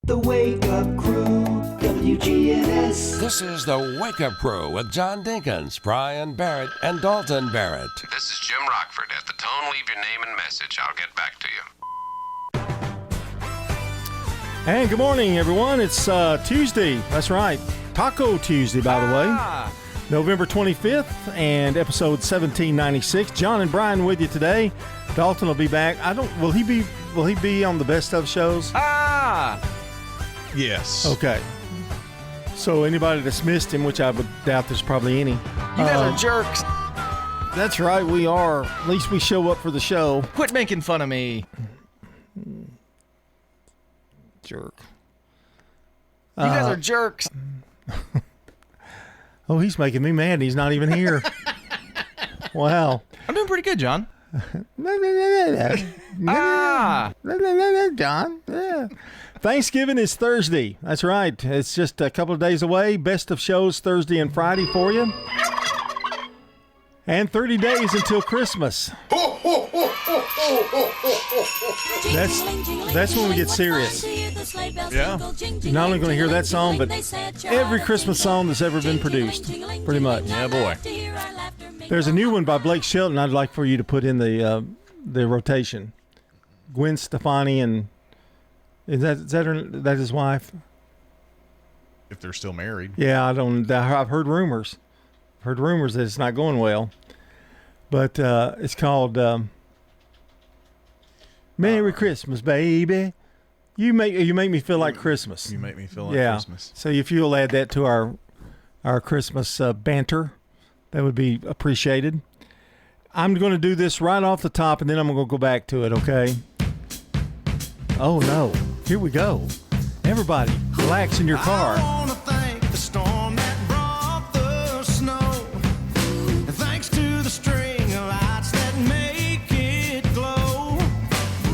The Wake Up Crew, WGNS. This is the Wake Up Crew with John Dinkins, Brian Barrett, and Dalton Barrett. This is Jim Rockford. At the tone, leave your name and message. I'll get back to you. And good morning, everyone. It's Tuesday. That's right. Taco Tuesday, by the way. November 25th and episode 1796. John and Brian with you today. Dalton will be back. Will he be on the best of shows? Yes. Okay. So anybody that's missed him, which I would doubt there's probably any. You guys are jerks. That's right, we are. At least we show up for the show. Quit making fun of me. Jerk. You guys are jerks. Oh, he's making me mad. He's not even here. Wow. I'm doing pretty good, John. John. Yeah. Thanksgiving is Thursday. That's right. It's just a couple of days away. Best of shows Thursday and Friday for you. And 30 days until Christmas. That's when we get serious. Yeah. You're not only going to hear that song, but every Christmas song that's ever been produced, pretty much. Yeah, boy. There's a new one by Blake Shelton I'd like for you to put in the rotation. Gwen Stefani and is that his wife? If they're still married. Yeah, I've heard rumors. Heard rumors that it's not going well. But it's called Merry Christmas, baby. You make me feel like Christmas. You make me feel like Christmas. So if you'll add that to our Christmas banter, that would be appreciated. I'm going to do this right off the top, and then I'm going to go back to it, okay? Oh, no. Here we go. Everybody, relax in your car. I wanna thank the storm that brought the snow. And thanks to the string of lights that make it glow.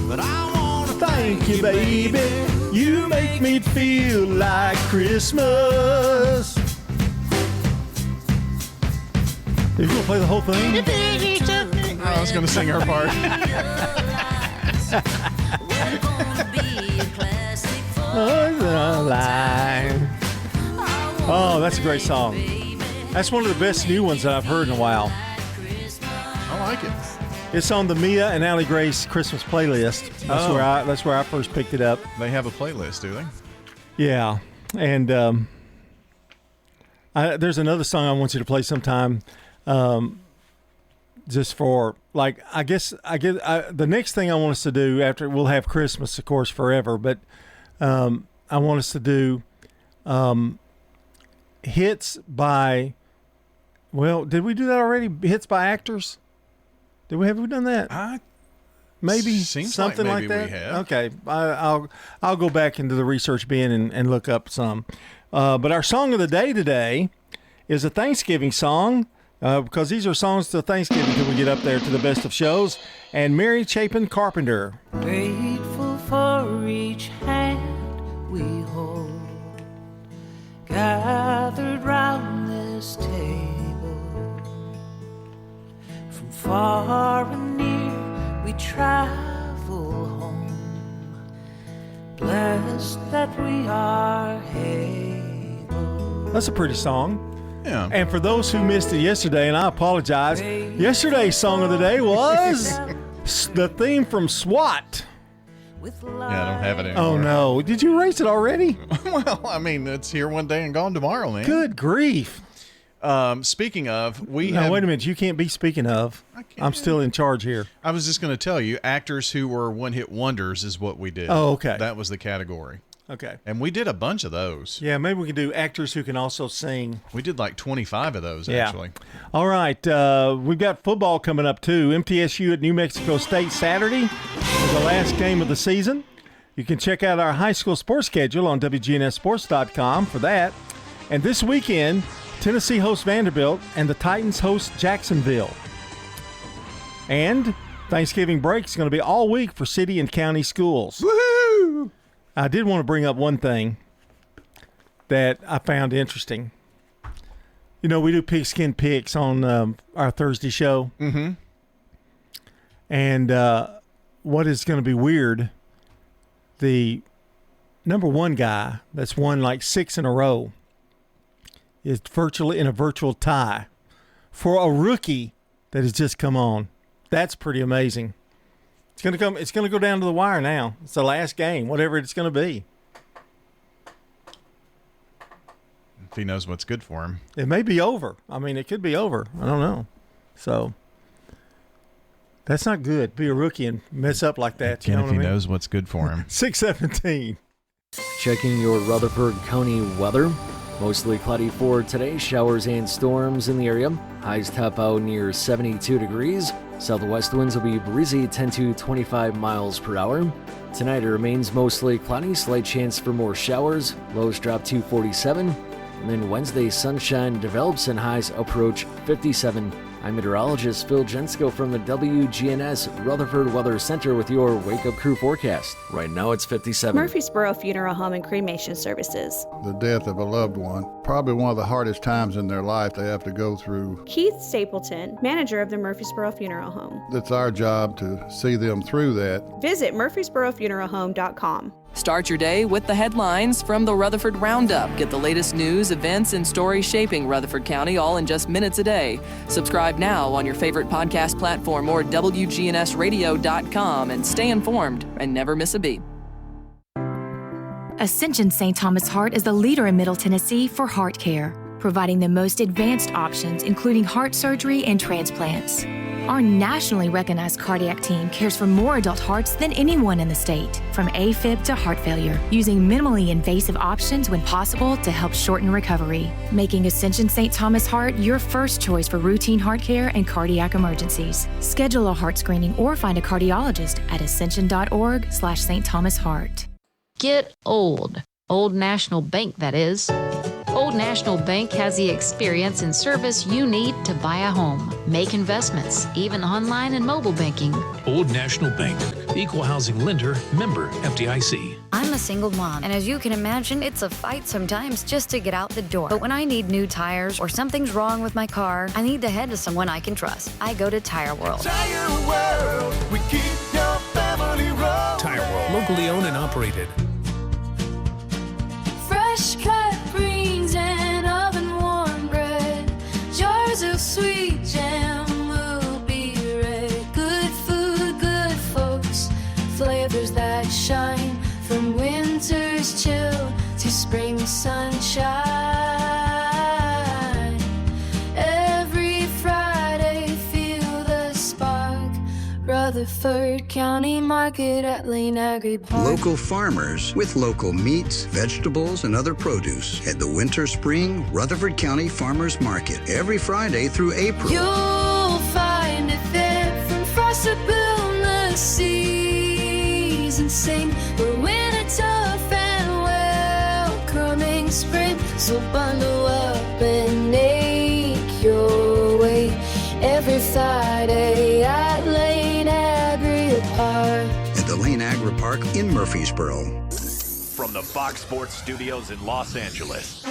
But I wanna Thank you, baby. You make me feel like Christmas. Are you going to play the whole thing? I was going to sing our part. Oh, that's a great song. That's one of the best new ones that I've heard in a while. I like it. It's on the Mia and Allie Grace Christmas playlist. That's where I first picked it up. They have a playlist, do they? Yeah, and there's another song I want you to play sometime. Just for the next thing I want us to do after we'll have Christmas, of course, forever. But I want us to do hits by. Well, did we do that already? Hits by actors. Have we done that? Maybe something like that. We have. Okay, I'll go back into the research bin and look up some. But our song of the day today is a Thanksgiving song. Because these are songs to Thanksgiving till we get up there to the best of shows. And Mary Chapin Carpenter. Grateful for each hand we hold, gathered round this table. From far and near we travel home, blessed that we are able. That's a pretty song. Yeah. And for those who missed it yesterday, and I apologize, yesterday's song of the day was the theme from SWAT. Yeah, I don't have it anymore. Oh, no. Did you erase it already? Well, I mean, it's here one day and gone tomorrow, man. Good grief. Speaking of, wait a minute. You can't be speaking of. I'm still in charge here. I was just going to tell you, actors who were one-hit wonders is what we did. Oh, okay. That was the category. Okay. And we did a bunch of those. Yeah, maybe we can do actors who can also sing. We did like 25 of those, actually. All right. We've got football coming up, too. MTSU at New Mexico State Saturday is the last game of the season. You can check out our high school sports schedule on WGNSSports.com for that. And this weekend, Tennessee hosts Vanderbilt and the Titans host Jacksonville. And Thanksgiving break is going to be all week for city and county schools. Woohoo! I did want to bring up one thing that I found interesting. You know, we do pigskin picks on our Thursday show. Mm-hmm. And what is going to be weird, the number one guy that's won like 6 in a row is virtually in a virtual tie for a rookie that has just come on. That's pretty amazing. It's going to go down to the wire now. It's the last game, whatever it's going to be. If he knows what's good for him. It may be over. I mean, it could be over. I don't know. So that's not good. Be a rookie and mess up like that. Again, if he knows what's good for him. 6:17. Checking your Rutherford County weather. Mostly cloudy for today, showers and storms in the area. Highs top out near 72 degrees. Southwest winds will be breezy 10 to 25 miles per hour. Tonight it remains mostly cloudy, slight chance for more showers. Lows drop to 47. And then Wednesday, sunshine develops and highs approach 57. I'm meteorologist Phil Jensko from the WGNS Rutherford Weather Center with your Wake Up Crew forecast. Right now it's 57. Murfreesboro Funeral Home and Cremation Services. The death of a loved one, probably one of the hardest times in their life they have to go through. Keith Stapleton, manager of the Murfreesboro Funeral Home. It's our job to see them through that. Visit murfreesborofuneralhome.com. Start your day with the headlines from the Rutherford Roundup. Get the latest news, events, and stories shaping Rutherford County all in just minutes a day. Subscribe now on your favorite podcast platform or WGNSradio.com and stay informed and never miss a beat. Ascension St. Thomas Heart is the leader in Middle Tennessee for heart care, providing the most advanced options, including heart surgery and transplants. Our nationally recognized cardiac team cares for more adult hearts than anyone in the state, from AFib to heart failure, using minimally invasive options when possible to help shorten recovery, making Ascension St. Thomas Heart your first choice for routine heart care and cardiac emergencies. Schedule a heart screening or find a cardiologist at ascension.org/St. Thomas Heart. Get old. Old National Bank, that is. Old National Bank has the experience and service you need to buy a home, make investments, even online and mobile banking. Old National Bank, equal housing lender, member FDIC. I'm a single mom, and as you can imagine, it's a fight sometimes just to get out the door. But when I need new tires or something's wrong with my car, I need to head to someone I can trust. I go to Tire World. Tire World, we keep your family rolling. Tire World, locally owned and operated. Fresh cut greens and oven warm bread. Jars of sweet jam will be red. Good food, good folks. Flavors that shine from winter's chill to spring sunshine. Every Friday, feel the spark. Rutherford County Market at Lane Agri Park. Local farmers with local meats, vegetables, and other produce at the Winter Spring Rutherford County Farmers Market every Friday through April. You'll find it there from frost to boundless seas and sing. We're winter tough and welcoming spring. So bundle up and make your way every Friday at Lane Agri Park. At the Lane Agri Park in Murfreesboro. From the Fox Sports Studios in Los Angeles,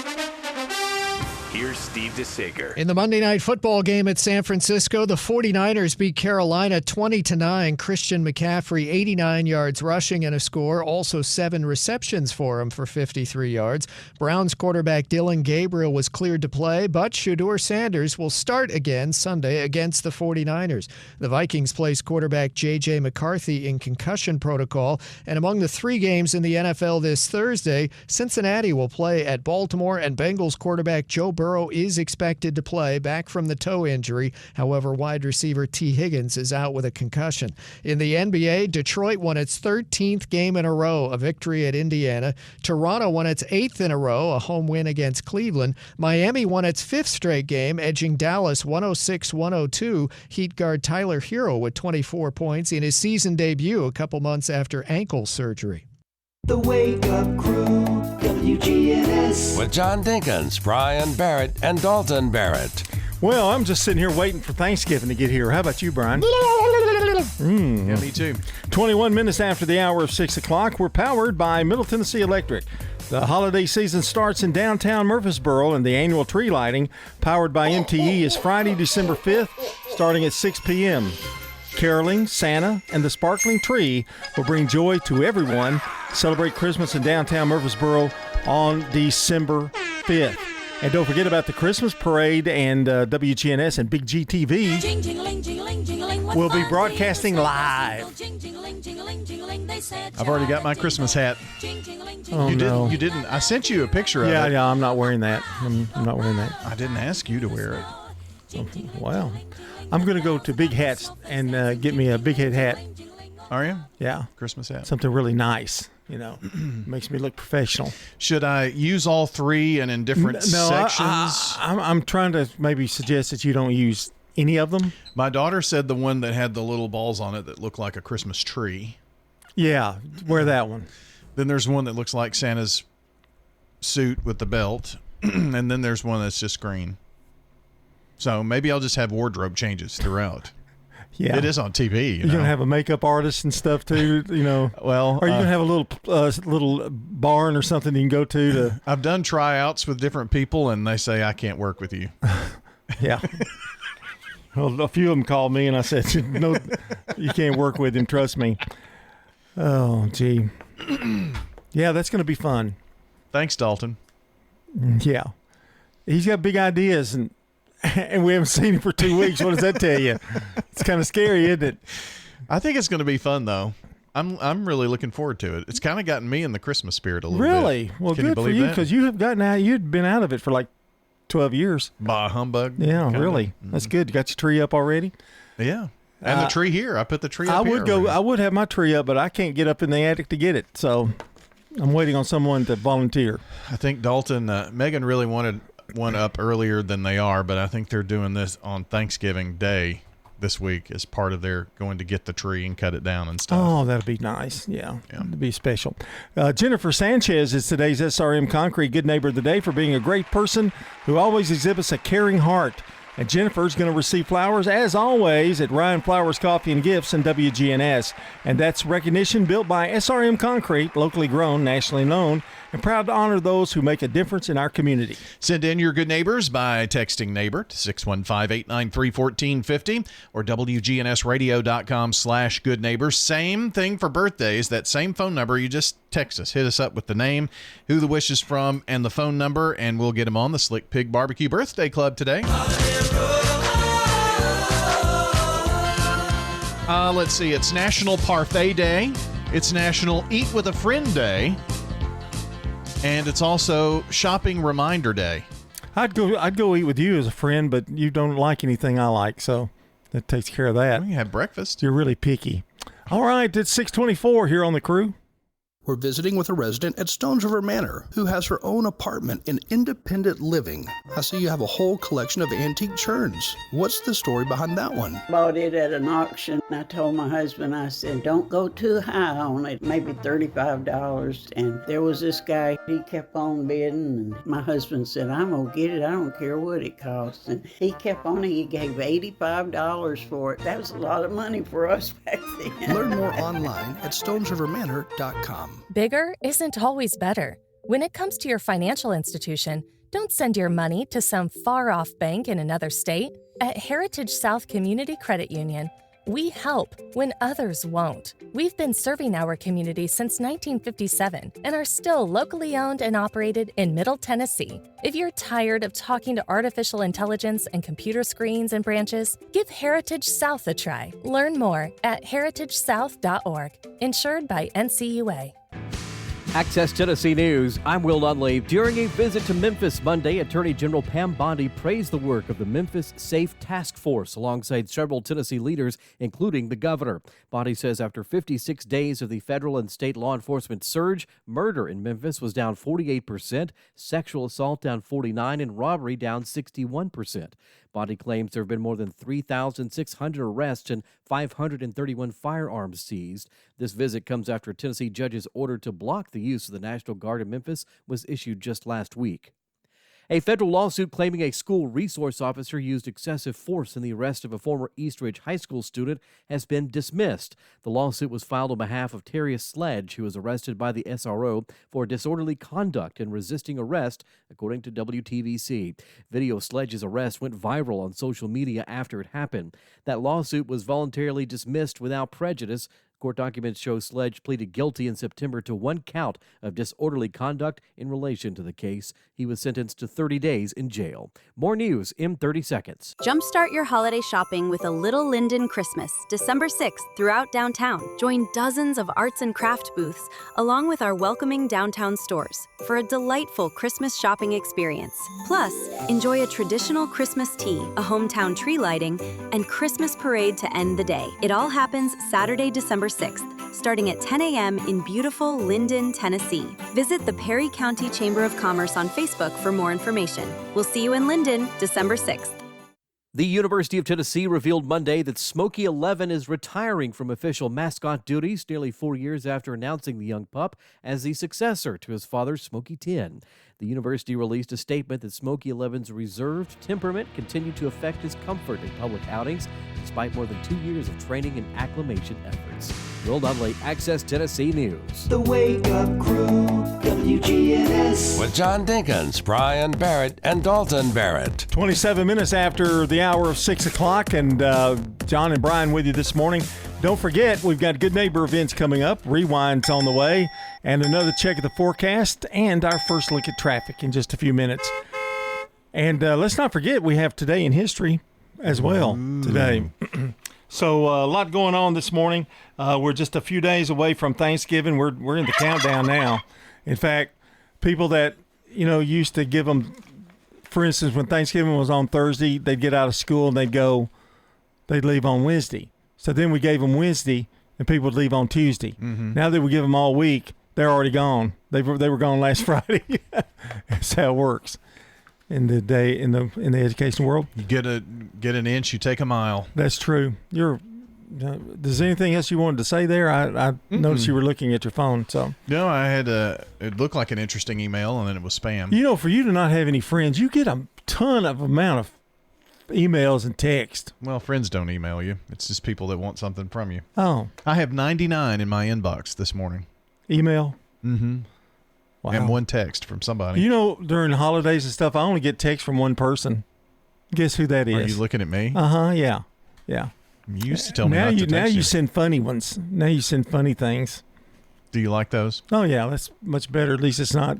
here's Steve DeSager. In the Monday Night Football game at San Francisco, the 49ers beat Carolina 20-9. Christian McCaffrey, 89 yards rushing and a score. Also 7 receptions for him for 53 yards. Browns quarterback Dylan Gabriel was cleared to play, but Shedeur Sanders will start again Sunday against the 49ers. The Vikings placed quarterback J.J. McCarthy in concussion protocol. And among the 3 games in the NFL this Thursday, Cincinnati will play at Baltimore, and Bengals quarterback Joe Burrow is expected to play, back from the toe injury. However, wide receiver T. Higgins is out with a concussion. In the NBA, Detroit won its 13th game in a row, a victory at Indiana. Toronto won its 8th in a row, a home win against Cleveland. Miami won its 5th straight game, edging Dallas 106-102. Heat guard Tyler Hero with 24 points in his season debut a couple months after ankle surgery. The Wake Up Crew, WGNS. With John Dinkins, Brian Barrett, and Dalton Barrett. Well, I'm just sitting here waiting for Thanksgiving to get here. How about you, Brian? Yeah, me too. 21 minutes after the hour of 6 o'clock, we're powered by Middle Tennessee Electric. The holiday season starts in downtown Murfreesboro, and the annual tree lighting, powered by MTE, is Friday, December 5th, starting at 6 p.m. Caroling, Santa, and the sparkling tree will bring joy to everyone celebrate Christmas in downtown Murfreesboro on December 5th. And don't forget about the Christmas parade, and WGNS and Big GTV will be broadcasting live. I've already got my Christmas hat. Oh, you no. didn't. I sent you a picture of it. Yeah, I'm not wearing that. I'm not wearing that. I didn't ask you to wear it. Wow. I'm going to go to Big Hats and get me a Big Head hat. Are you? Yeah. Christmas hat. Something really nice, makes me look professional. Should I use all three and in different sections? I'm trying to maybe suggest that you don't use any of them. My daughter said the one that had the little balls on it that looked like a Christmas tree. Yeah, wear that one. Then there's one that looks like Santa's suit with the belt. And then there's one that's just green. So maybe I'll just have wardrobe changes throughout. Yeah, it is on TV. You're gonna have a makeup artist and stuff too. Well, or you're gonna have a little barn or something you can go to. I've done tryouts with different people, and they say I can't work with you. Yeah. Well, a few of them called me, and I said, "No, you can't work with him. Trust me." Oh, gee. Yeah, that's gonna be fun. Thanks, Dalton. Yeah, he's got big ideas, and we haven't seen him for 2 weeks. What does that tell you? It's kind of scary, isn't it? I think it's going to be fun, though. I'm really looking forward to it. It's kind of gotten me in the Christmas spirit a little bit. Really? Well, Can good for you, because you have gotten out. You'd been out of it for like 12 years. Bah humbug. Yeah, kinda. really. Mm-hmm. That's good. You got your tree up already? Yeah. And the tree here. I put the tree up here. I would have my tree up, but I can't get up in the attic to get it. So I'm waiting on someone to volunteer. I think Dalton, Megan really wanted one up earlier than they are, but I think they're doing this on Thanksgiving Day this week as part of their going to get the tree and cut it down and stuff. Oh, that'd be nice. Yeah. It'd be special. Jennifer Sanchez is today's SRM Concrete Good Neighbor of the Day for being a great person who always exhibits a caring heart. And Jennifer's going to receive flowers, as always, at Ryan Flowers Coffee and Gifts and WGNS. And that's recognition built by SRM Concrete, locally grown, nationally known, and proud to honor those who make a difference in our community. Send in your good neighbors by texting neighbor to 615-893-1450 or WGNSradio.com/good neighbors. Same thing for birthdays. That same phone number, you just text us. Hit us up with the name, who the wish is from, and the phone number, and we'll get them on the Slick Pig Barbecue Birthday Club today. Let's see. It's National Parfait Day. It's National Eat with a Friend Day. And it's also Shopping Reminder Day. I'd go eat with you as a friend, but you don't like anything I like, so that takes care of that. We can have breakfast. You're really picky. All right, it's 6:24 here on the crew. We're visiting with a resident at Stones River Manor who has her own apartment in independent living. I see you have a whole collection of antique churns. What's the story behind that one? Bought it at an auction. I told my husband, I said, don't go too high on it, maybe $35. And there was this guy, he kept on bidding. And my husband said, I'm going to get it. I don't care what it costs. And he kept on it. He gave $85 for it. That was a lot of money for us back then. Learn more online at stonesrivermanor.com. Bigger isn't always better. When it comes to your financial institution, don't send your money to some far-off bank in another state. At Heritage South Community Credit Union, we help when others won't. We've been serving our community since 1957 and are still locally owned and operated in Middle Tennessee. If you're tired of talking to artificial intelligence and computer screens and branches, give Heritage South a try. Learn more at heritagesouth.org. Insured by NCUA. Access Tennessee News, I'm Will Nunley. During a visit to Memphis Monday, Attorney General Pam Bondi praised the work of the Memphis Safe Task Force alongside several Tennessee leaders, including the governor. Bondi says after 56 days of the federal and state law enforcement surge, murder in Memphis was down 48%, sexual assault down 49%, and robbery down 61%. Bondi claims there have been more than 3,600 arrests and 531 firearms seized. This visit comes after a Tennessee judge's order to block the use of the National Guard in Memphis was issued just last week. A federal lawsuit claiming a school resource officer used excessive force in the arrest of a former Eastridge High School student has been dismissed. The lawsuit was filed on behalf of Terrius Sledge, who was arrested by the SRO for disorderly conduct and resisting arrest, according to WTVC. Video of Sledge's arrest went viral on social media after it happened. That lawsuit was voluntarily dismissed without prejudice, Court documents show Sledge pleaded guilty in September to one count of disorderly conduct in relation to the case. He was sentenced to 30 days in jail. More news in 30 seconds. Jumpstart your holiday shopping with a Little Linden Christmas, December 6th throughout downtown. Join dozens of arts and craft booths, along with our welcoming downtown stores, for a delightful Christmas shopping experience. Plus, enjoy a traditional Christmas tea, a hometown tree lighting, and Christmas parade to end the day. It all happens Saturday, December 6th, starting at 10 a.m. in beautiful Linden, Tennessee. Visit the Perry County Chamber of Commerce on Facebook for more information. We'll see you in Linden, December 6th. The University of Tennessee revealed Monday that Smokey 11 is retiring from official mascot duties nearly 4 years after announcing the young pup as the successor to his father, Smokey 10. The university released a statement that Smokey 11's reserved temperament continued to affect his comfort in public outings, despite more than 2 years of training and acclimation efforts. Will Dudley, Access Tennessee News. The Wake Up Crew, WGNS. With John Dinkins, Brian Barrett, and Dalton Barrett. 27 minutes after the hour of 6 o'clock, and John and Brian with you this morning. Don't forget, we've got Good Neighbor events coming up. Rewind's on the way, and another check of the forecast, and our first look at traffic in just a few minutes. And let's not forget, we have Today in History as well today. So a lot going on this morning. We're just a few days away from Thanksgiving. We're in the countdown now. In fact, people that, used to give them, for instance, when Thanksgiving was on Thursday, they'd get out of school and they'd leave on Wednesday. So then we gave them Wednesday, and people would leave on Tuesday. Mm-hmm. Now that we give them all week, they're already gone. They were gone last Friday. That's how it works in the education world. You get an inch, you take a mile. That's true. Does anything else you wanted to say there? I noticed you were looking at your phone. So no, I had it looked like an interesting email, and then it was spam. For you to not have any friends, you get a ton of amount of emails and text. Well, friends don't email you. It's just people that want something from you. Oh. I have 99 in my inbox this morning. Email? Mm-hmm. Wow. And one text from somebody. During holidays and stuff, I only get texts from one person. Guess who that is? Are you looking at me? Uh-huh, yeah. Yeah. You used to tell me not to text you. Now you send funny ones. Now you send funny things. Do you like those? Oh, yeah. That's much better. At least it's not.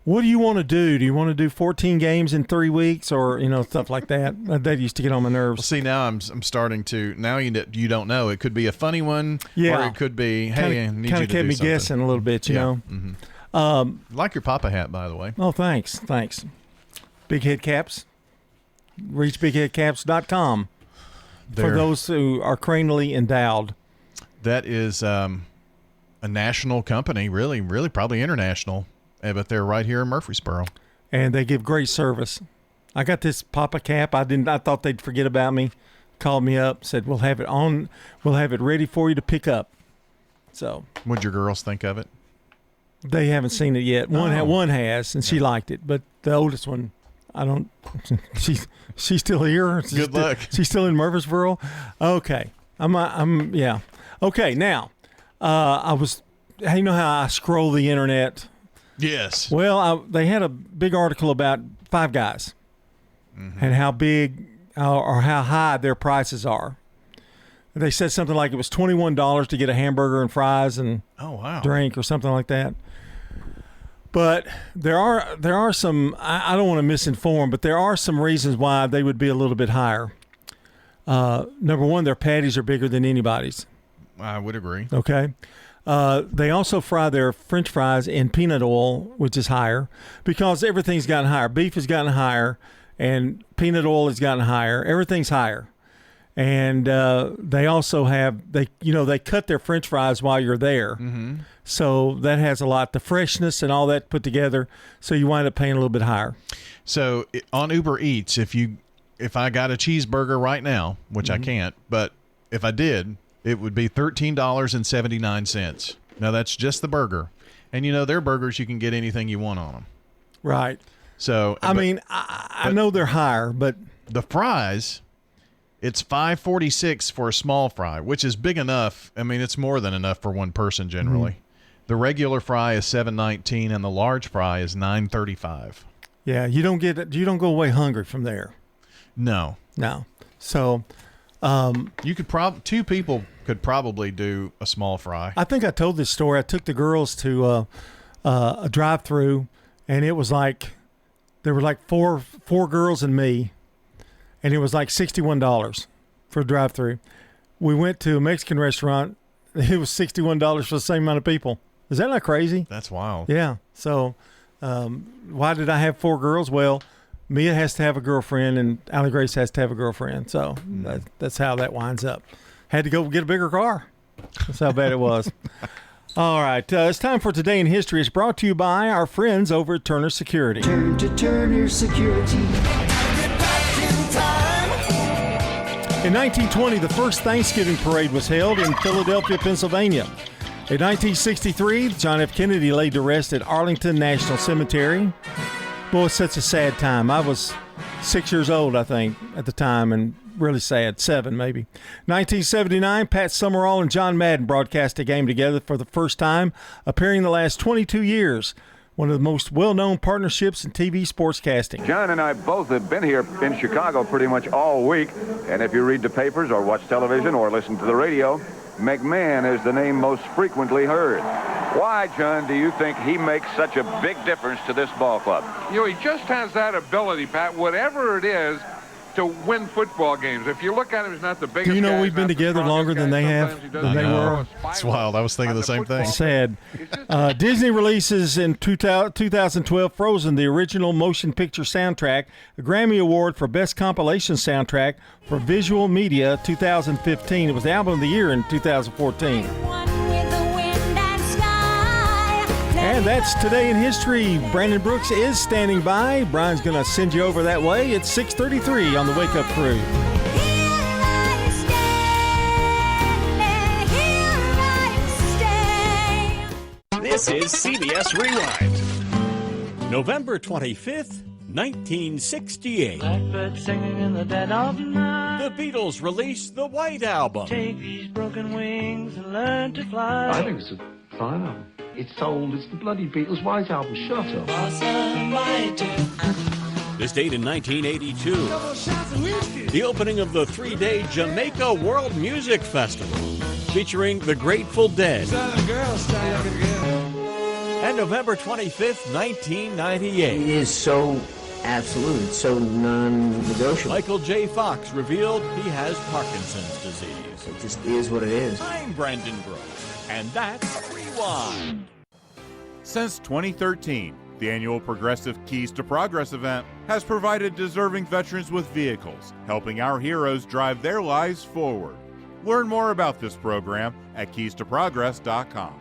What do you want to do? Do you want to do 14 games in 3 weeks or, stuff like that? That used to get on my nerves. Well, see, now I'm starting to – now you don't know. It could be a funny one or it could be, hey, I need you to do something. Kind of kept me guessing a little bit, you know. Mm-hmm. Like your Papa hat, by the way. Oh, thanks. Big Head Caps. Reach bigheadcaps.com for those who are cranially endowed. That is a national company, really probably international. But they're right here in Murfreesboro. And they give great service. I got this Papa cap. I thought they'd forget about me. Called me up, said, we'll have it ready for you to pick up. So what'd your girls think of it? They haven't seen it yet. One has, and she liked it. But the oldest one, I don't. She's still here. Good luck. She's still in Murfreesboro. Okay. Yeah. Okay. Now, you know how I scroll the internet. Yes. Well, they had a big article about Five Guys and how big or how high their prices are. They said something like it was $21 to get a hamburger and fries and drink or something like that. But there are some, I don't want to misinform, but there are some reasons why they would be a little bit higher. Number one, their patties are bigger than anybody's. I would agree. Okay. They also fry their French fries in peanut oil, which is higher because everything's gotten higher. Beef has gotten higher, and peanut oil has gotten higher. Everything's higher, and they also they cut their French fries while you're there, so that has a lot. The freshness and all that put together, so you wind up paying a little bit higher. So on Uber Eats, if I got a cheeseburger right now, which I can't, but if I did. It would be $13.79. Now, that's just the burger. And, their burgers, you can get anything you want on them. Right. So, I know they're higher, but the fries, it's $5.46 for a small fry, which is big enough. I mean, it's more than enough for one person generally. Mm-hmm. The regular fry is $7.19 and the large fry is $9.35. Yeah, you don't go away hungry from there. No. So, You could two people could probably do a small fry. I think I told this story. I took the girls to a drive-through, and it was like there were like four girls and me, and it was like $61 for a drive-through. We went to a Mexican restaurant. It was $61 for the same amount of people. Is that not crazy? That's wild. Yeah. So why did I have 4 girls? Well, Mia has to have a girlfriend, and Allie Grace has to have a girlfriend. So that's how that winds up. Had to go get a bigger car. That's how bad it was. All right. It's time for Today in History. It's brought to you by our friends over at Turner Security. Turn to Turner Security. In 1920, the first Thanksgiving parade was held in Philadelphia, Pennsylvania. In 1963, John F. Kennedy laid to rest at Arlington National Cemetery. Boy, it's such a sad time. I was 6 years old, I think, at the time, and really sad. 7, maybe. 1979, Pat Summerall and John Madden broadcast a game together for the first time, appearing the last 22 years. One of the most well-known partnerships in TV sportscasting. John and I both have been here in Chicago pretty much all week, and if you read the papers or watch television or listen to the radio, McMahon is the name most frequently heard. Why, John, do you think he makes such a big difference to this ball club? You know, he just has that ability, Pat, whatever it is, to win football games. If you look at him, he's not the biggest. Do you know guy, we've been together longer than they have? Than they were? It's wild. I was thinking the same thing. Sad. Disney releases in 2012 Frozen, the original motion picture soundtrack, a Grammy Award for Best Compilation Soundtrack for Visual Media 2015. It was the album of the year in 2014. And that's Today in History. Brandon Brooks is standing by. Brian's going to send you over that way. It's 6:33 on the Wake Up Crew. This is CBS Rewind. November 25th, 1968. Blackbird singing in the dead of night. The Beatles released the White Album. Take these broken wings and learn to fly. I think it's a fine album. It's old. It's the bloody Beatles' White Album. Shut up. This date in 1982. The opening of the 3-day Jamaica World Music Festival, featuring the Grateful Dead. And November 25th, 1998. It is so absolute, so non-negotiable. Michael J. Fox revealed he has Parkinson's disease. It just is what it is. I'm Brandon Brooks, and that's Rewind. Since 2013, the annual Progressive Keys to Progress event has provided deserving veterans with vehicles, helping our heroes drive their lives forward. Learn more about this program at keystoprogress.com.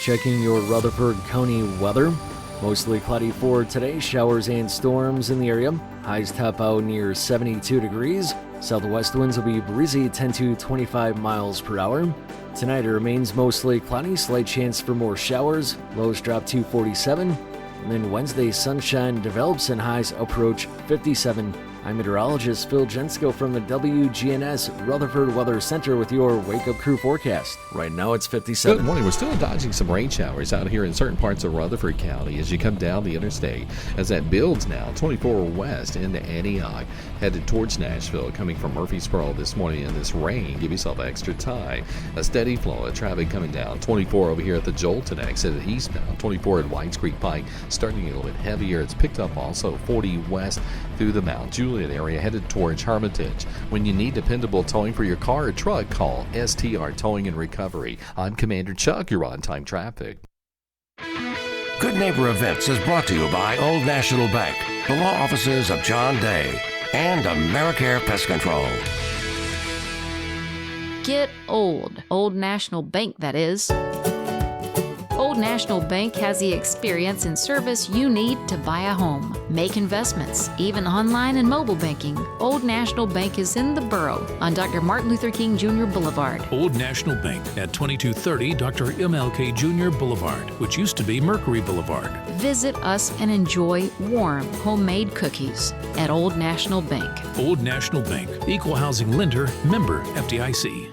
Checking your Rutherford County weather. Mostly cloudy for today, showers and storms in the area. Highs top out near 72 degrees. Southwest winds will be breezy 10 to 25 miles per hour. Tonight it remains mostly cloudy, slight chance for more showers. Lows drop to 47. And then Wednesday, sunshine develops and highs approach 57. I'm meteorologist Phil Jensko from the WGNS Rutherford Weather Center with your Wake Up Crew forecast. Right now it's 57. Good morning. We're still dodging some rain showers out here in certain parts of Rutherford County as you come down the interstate. As that builds now, 24 west into Antioch, headed towards Nashville, coming from Murfreesboro this morning in this rain. Give yourself extra time. A steady flow of traffic coming down. 24 over here at the Jolton exit eastbound. 24 at Whites Creek Pike, starting a little bit heavier. It's picked up also 40 west through the Mount Juliet area headed towards Hermitage. When you need dependable towing for your car or truck, call STR Towing and Recovery. I'm Commander Chuck, you're on time traffic. Good Neighbor Events is brought to you by Old National Bank, the law offices of John Day, and Americare Pest Control. Get old. Old National Bank, that is. Old National Bank has the experience and service you need to buy a home, make investments, even online and mobile banking. Old National Bank is in the borough on Dr. Martin Luther King Jr. Boulevard. Old National Bank at 2230 Dr. MLK Jr. Boulevard, which used to be Mercury Boulevard. Visit us and enjoy warm, homemade cookies at Old National Bank. Old National Bank, equal housing lender, member FDIC.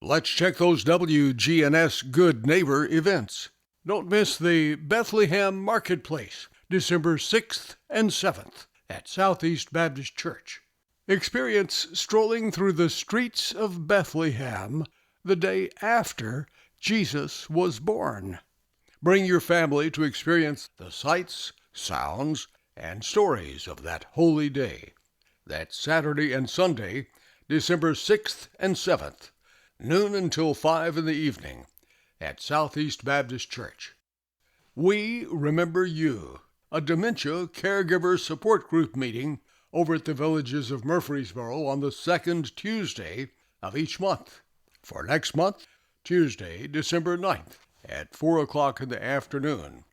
Let's check those WGNS Good Neighbor events. Don't miss the Bethlehem Marketplace, December 6th and 7th at Southeast Baptist Church. Experience strolling through the streets of Bethlehem the day after Jesus was born. Bring your family to experience the sights, sounds, and stories of that holy day. That's Saturday and Sunday, December 6th and 7th, noon until 5 in the evening, at Southeast Baptist Church. We Remember You, a dementia caregiver support group meeting over at the Villages of Murfreesboro on the second Tuesday of each month. For next month, Tuesday, December 9th, at 4 o'clock in the afternoon.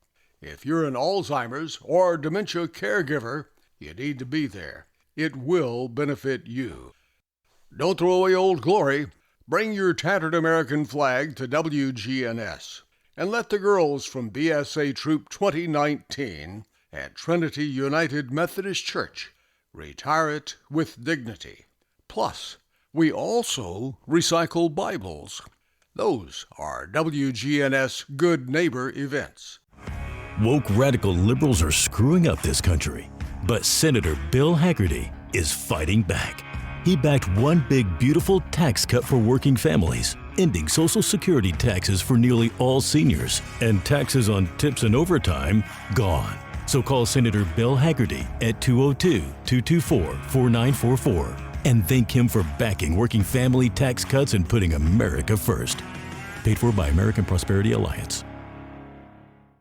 If you're an Alzheimer's or dementia caregiver, you need to be there. It will benefit you. Don't throw away Old Glory. Bring your tattered American flag to WGNS and let the girls from BSA Troop 2019 at Trinity United Methodist Church retire it with dignity. Plus, we also recycle Bibles. Those are WGNS Good Neighbor events. Woke radical liberals are screwing up this country, but Senator Bill Hagerty is fighting back. He backed one big, beautiful tax cut for working families, ending Social Security taxes for nearly all seniors, and taxes on tips and overtime gone. So call Senator Bill Hagerty at 202-224-4944 and thank him for backing working family tax cuts and putting America first. Paid for by American Prosperity Alliance.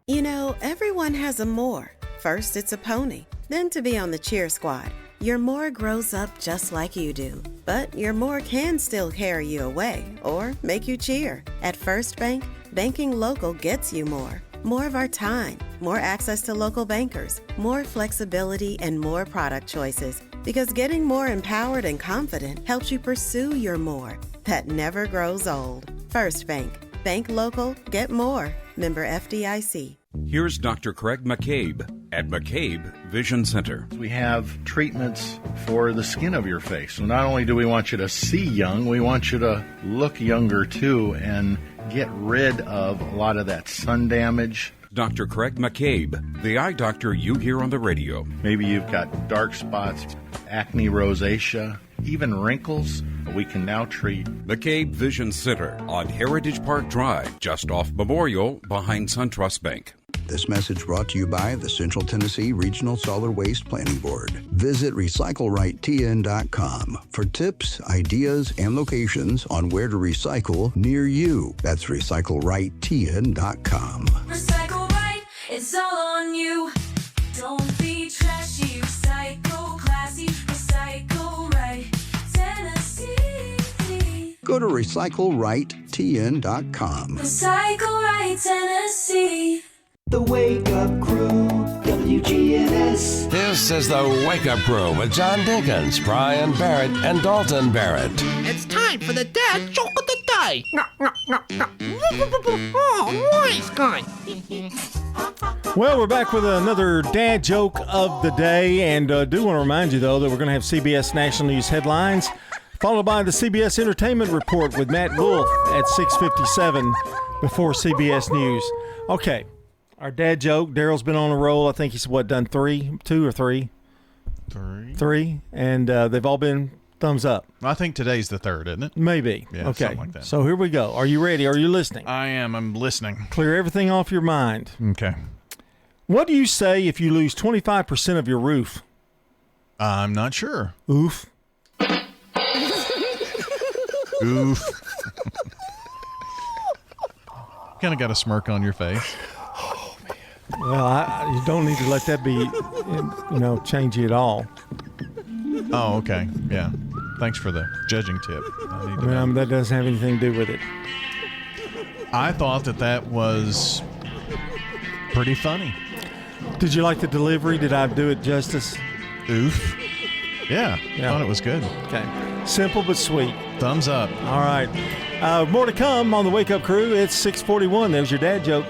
You know, everyone has a more. First, it's a pony. Then to be on the cheer squad. Your more grows up just like you do. But your more can still carry you away or make you cheer. At First Bank, banking local gets you more. More of our time, more access to local bankers, more flexibility, and more product choices. Because getting more empowered and confident helps you pursue your more that never grows old. First Bank. Bank local, get more. Member FDIC. Here's Dr. Craig McCabe at McCabe Vision Center. We have treatments for the skin of your face. So not only do we want you to see young, we want you to look younger too and get rid of a lot of that sun damage. Dr. Craig McCabe, the eye doctor you hear on the radio. Maybe you've got dark spots, acne, rosacea, even wrinkles. We can now treat. McCabe Vision Center on Heritage Park Drive, just off Memorial, behind SunTrust Bank. This message brought to you by the Central Tennessee Regional Solid Waste Planning Board. Visit RecycleRightTN.com for tips, ideas, and locations on where to recycle near you. That's RecycleRightTN.com. Recycle right, it's all on you. Don't be trashy, recycle classy, recycle right, Tennessee. Go to RecycleRightTN.com. Recycle right, Tennessee. The Wake Up Crew, WGNS. This is the Wake Up Crew with John Dinkins, Brian Barrett, and Dalton Barrett. It's time for the dad joke of the day. Oh, nice guy. Well, we're back with another dad joke of the day, and do want to remind you, though, that we're going to have CBS National News headlines, followed by the CBS Entertainment Report with Matt Wolf at 6:57 before CBS News. Okay. Our dad joke, Daryl's been on a roll. I think he's, done two or three? Three. And they've all been thumbs up. I think today's the third, isn't it? Maybe. Yeah, okay. something like that. So here we go. Are you ready? Are you listening? I am. I'm listening. Clear everything off your mind. Okay. What do you say if you lose 25% of your roof? I'm not sure. Oof. Oof. Kind of got a smirk on your face. Well, you don't need to let that be, change you at all. Oh, okay. Yeah. Thanks for the judging tip. That doesn't have anything to do with it. I thought that was pretty funny. Did you like the delivery? Did I do it justice? Oof. Yeah. I thought it was good. Okay. Simple but sweet. Thumbs up. All right. More to come on the Wake Up Crew. It's 6:41. There's your dad joke.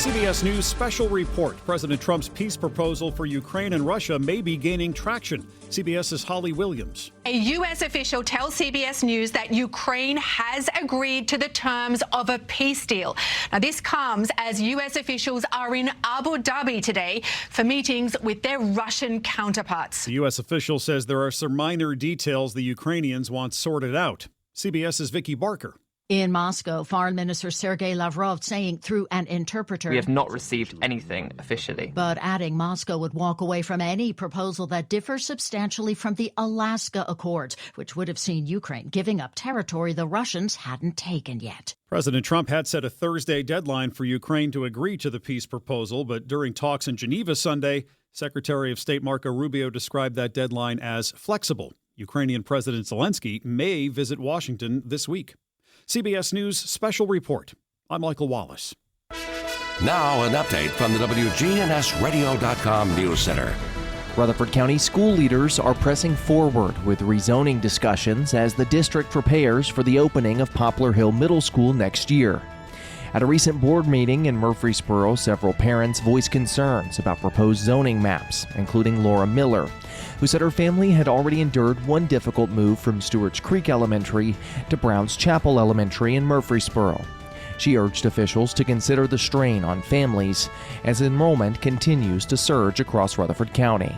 CBS News special report. President Trump's peace proposal for Ukraine and Russia may be gaining traction. CBS's Holly Williams. A U.S. official tells CBS News that Ukraine has agreed to the terms of a peace deal. Now, this comes as U.S. officials are in Abu Dhabi today for meetings with their Russian counterparts. The U.S. official says there are some minor details the Ukrainians want sorted out. CBS's Vicky Barker. In Moscow, Foreign Minister Sergei Lavrov saying through an interpreter. We have not received anything officially. But adding Moscow would walk away from any proposal that differs substantially from the Alaska Accords, which would have seen Ukraine giving up territory the Russians hadn't taken yet. President Trump had set a Thursday deadline for Ukraine to agree to the peace proposal, but during talks in Geneva Sunday, Secretary of State Marco Rubio described that deadline as flexible. Ukrainian President Zelensky may visit Washington this week. CBS News Special Report. I'm Michael Wallace. Now an update from the WGNSradio.com News Center. Rutherford County school leaders are pressing forward with rezoning discussions as the district prepares for the opening of Poplar Hill Middle School next year. At a recent board meeting in Murfreesboro, several parents voiced concerns about proposed zoning maps, including Laura Miller, who said her family had already endured one difficult move from Stewart's Creek Elementary to Browns Chapel Elementary in Murfreesboro. She urged officials to consider the strain on families as enrollment continues to surge across Rutherford County.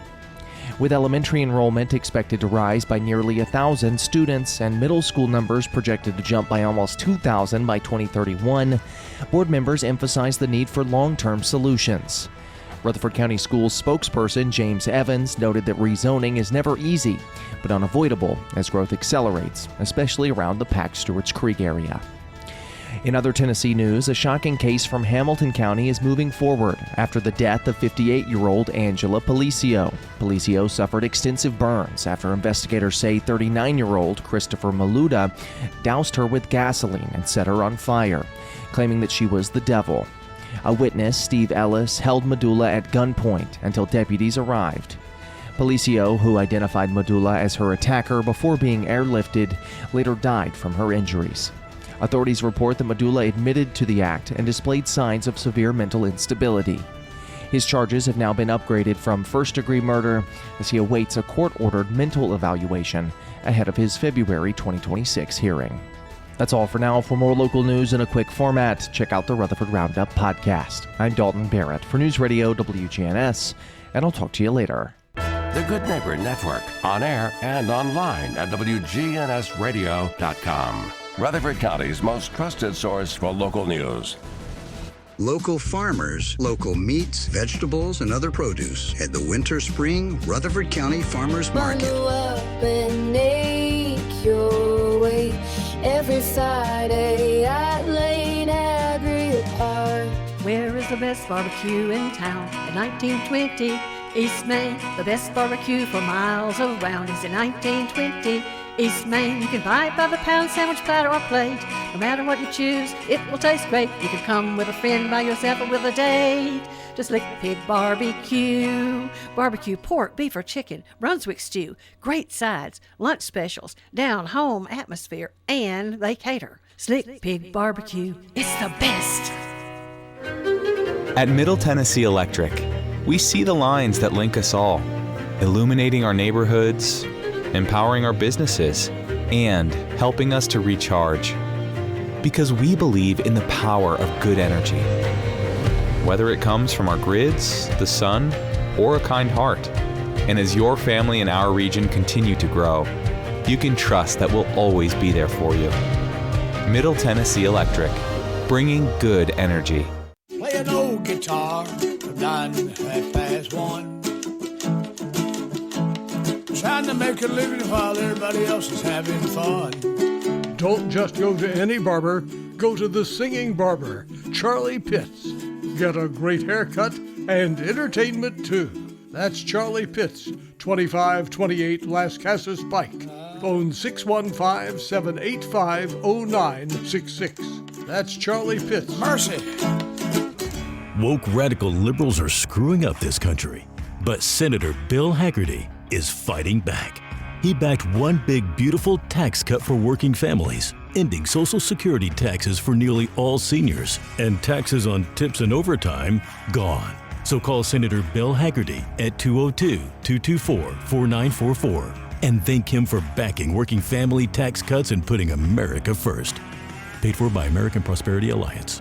With elementary enrollment expected to rise by nearly 1,000 students and middle school numbers projected to jump by almost 2,000 by 2031, board members emphasized the need for long-term solutions. Rutherford County Schools spokesperson James Evans noted that rezoning is never easy, but unavoidable as growth accelerates, especially around the packed Stewart's Creek area. In other Tennessee news, a shocking case from Hamilton County is moving forward after the death of 58-year-old Angela Policio. Policio suffered extensive burns after investigators say 39-year-old Christopher Maluda doused her with gasoline and set her on fire, claiming that she was the devil. A witness, Steve Ellis, held Medulla at gunpoint until deputies arrived. Policio, who identified Medulla as her attacker before being airlifted, later died from her injuries. Authorities report that Medulla admitted to the act and displayed signs of severe mental instability. His charges have now been upgraded from first-degree murder as he awaits a court-ordered mental evaluation ahead of his February 2026 hearing. That's all for now. For more local news in a quick format, check out the Rutherford Roundup podcast. I'm Dalton Barrett for News Radio WGNS, and I'll talk to you later. The Good Neighbor Network, on air and online at WGNSradio.com. Rutherford County's most trusted source for local news. Local farmers, local meats, vegetables, and other produce at the Winter Spring Rutherford County Farmers Market. Bundle up and make your way every Friday at Lane Agri Park. Where is the best barbecue in town? In 1920, East Main. The best barbecue for miles around is in 1920. East Main, you can buy it by the pound, sandwich, platter, or plate. No matter what you choose, it will taste great. You can come with a friend, by yourself, or with a date. Just Lick Pig Barbecue. Barbecue pork, beef, or chicken, Brunswick stew, great sides, lunch specials, down-home atmosphere, and they cater. Slick Pig Barbecue, it's the best. At Middle Tennessee Electric, we see the lines that link us all, illuminating our neighborhoods, empowering our businesses, and helping us to recharge. Because we believe in the power of good energy. Whether it comes from our grids, the sun, or a kind heart. And as your family and our region continue to grow, you can trust that we'll always be there for you. Middle Tennessee Electric, bringing good energy. Play an old guitar, 1:09. Trying to make a living while everybody else is having fun. Don't just go to any barber, go to the singing barber, Charlie Pitts. Get a great haircut and entertainment too. That's Charlie Pitts, 2528 Las Casas Pike. Phone 615-785-0966. That's Charlie Pitts. Mercy. Woke radical liberals are screwing up this country, but Senator Bill Hagerty is fighting back. He backed one big beautiful tax cut for working families, ending Social Security taxes for nearly all seniors, and taxes on tips and overtime gone. So call Senator Bill Hagerty at 202-224-4944 and thank him for backing working family tax cuts and putting America first. Paid for by American Prosperity Alliance.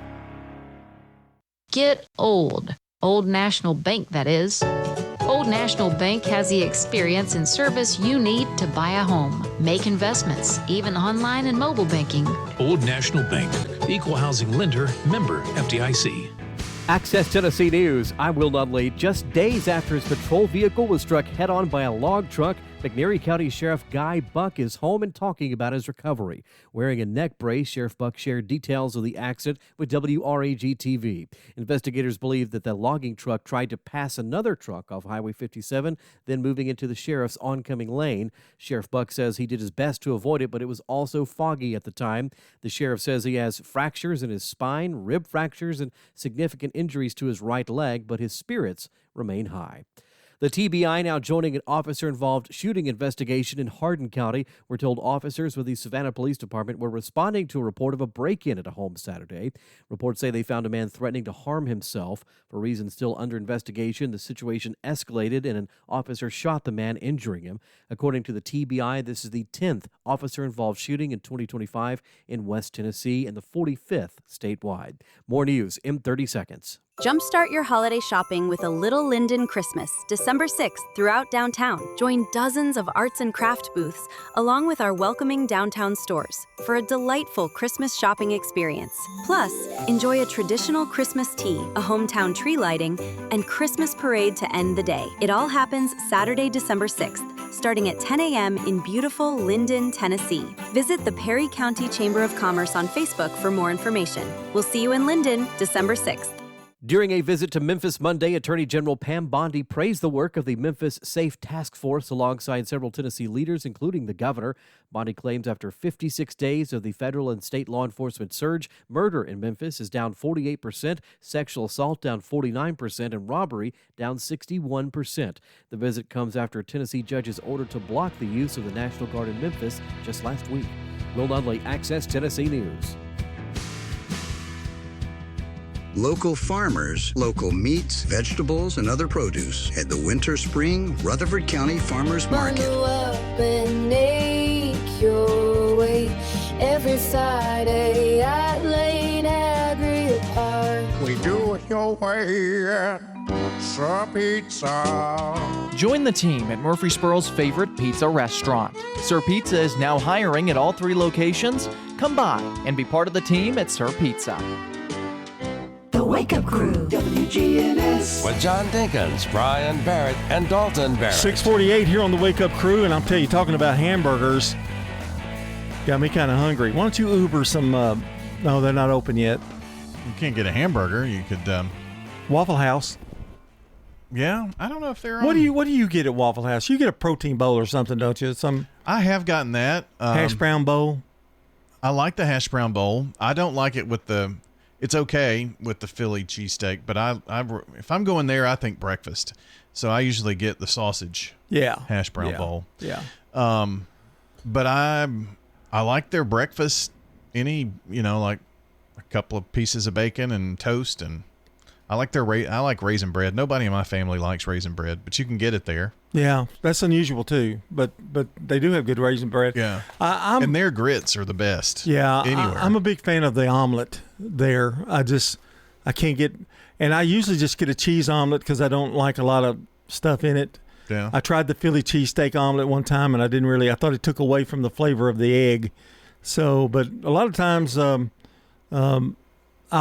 Get old. Old National Bank, that is. Old National Bank has the experience and service you need to buy a home, make investments, even online and mobile banking. Old National Bank, equal housing lender, member FDIC. Access Tennessee News. I'm Will Dudley. Just days after his patrol vehicle was struck head-on by a log truck, McNairy County Sheriff Guy Buck is home and talking about his recovery. Wearing a neck brace, Sheriff Buck shared details of the accident with WRAG-TV. Investigators believe that the logging truck tried to pass another truck off Highway 57, then moving into the sheriff's oncoming lane. Sheriff Buck says he did his best to avoid it, but it was also foggy at the time. The sheriff says he has fractures in his spine, rib fractures, and significant injuries to his right leg, but his spirits remain high. The TBI now joining an officer-involved shooting investigation in Hardin County. We're told officers with the Savannah Police Department were responding to a report of a break-in at a home Saturday. Reports say they found a man threatening to harm himself. For reasons still under investigation, the situation escalated and an officer shot the man, injuring him. According to the TBI, this is the 10th officer-involved shooting in 2025 in West Tennessee and the 45th statewide. More news in 30 seconds. Jumpstart your holiday shopping with a Little Linden Christmas, December 6th throughout downtown. Join dozens of arts and craft booths, along with our welcoming downtown stores, for a delightful Christmas shopping experience. Plus, enjoy a traditional Christmas tea, a hometown tree lighting, and Christmas parade to end the day. It all happens Saturday, December 6th, starting at 10 a.m. in beautiful Linden, Tennessee. Visit the Perry County Chamber of Commerce on Facebook for more information. We'll see you in Linden, December 6th. During a visit to Memphis Monday, Attorney General Pam Bondi praised the work of the Memphis Safe Task Force alongside several Tennessee leaders, including the governor. Bondi claims after 56 days of the federal and state law enforcement surge, murder in Memphis is down 48%, sexual assault down 49%, and robbery down 61%. The visit comes after a Tennessee judge's order to block the use of the National Guard in Memphis just last week. Will Dudley, Access Tennessee News. Local farmers, local meats, vegetables, and other produce at the Winter Spring Rutherford County Farmers Market. Bundle up and make your way every Friday at Lane Agri Park. We do it your way at Sir Pizza. Join the team at Murfreesboro's favorite pizza restaurant. Sir Pizza is now hiring at all 3 locations. Come by and be part of the team at Sir Pizza. The Wake Up Crew, WGNS. With John Dinkins, Brian Barrett, and Dalton Barrett. 6:48 here on the Wake Up Crew, and I'll tell you, talking about hamburgers, got me kind of hungry. Why don't you Uber some? No, they're not open yet. You can't get a hamburger. You could Waffle House. Yeah, I don't know if they're. What do you get at Waffle House? You get a protein bowl or something, don't you? I have gotten that hash brown bowl. I like the hash brown bowl. I don't like it with the. It's okay with the Philly cheesesteak, but if I'm going there, I think breakfast. So I usually get the sausage hash brown bowl. Yeah. But I like their breakfast. Like a couple of pieces of bacon and toast, and I like raisin bread. Nobody in my family likes raisin bread, but you can get it there. Yeah, that's unusual too. But they do have good raisin bread. Yeah, and their grits are the best. Yeah, anywhere. I'm a big fan of the omelet there. I can't get, and I usually just get a cheese omelet because I don't like a lot of stuff in it. Yeah, I tried the Philly cheesesteak omelet one time, and I thought it took away from the flavor of the egg. So, but a lot of times, I'll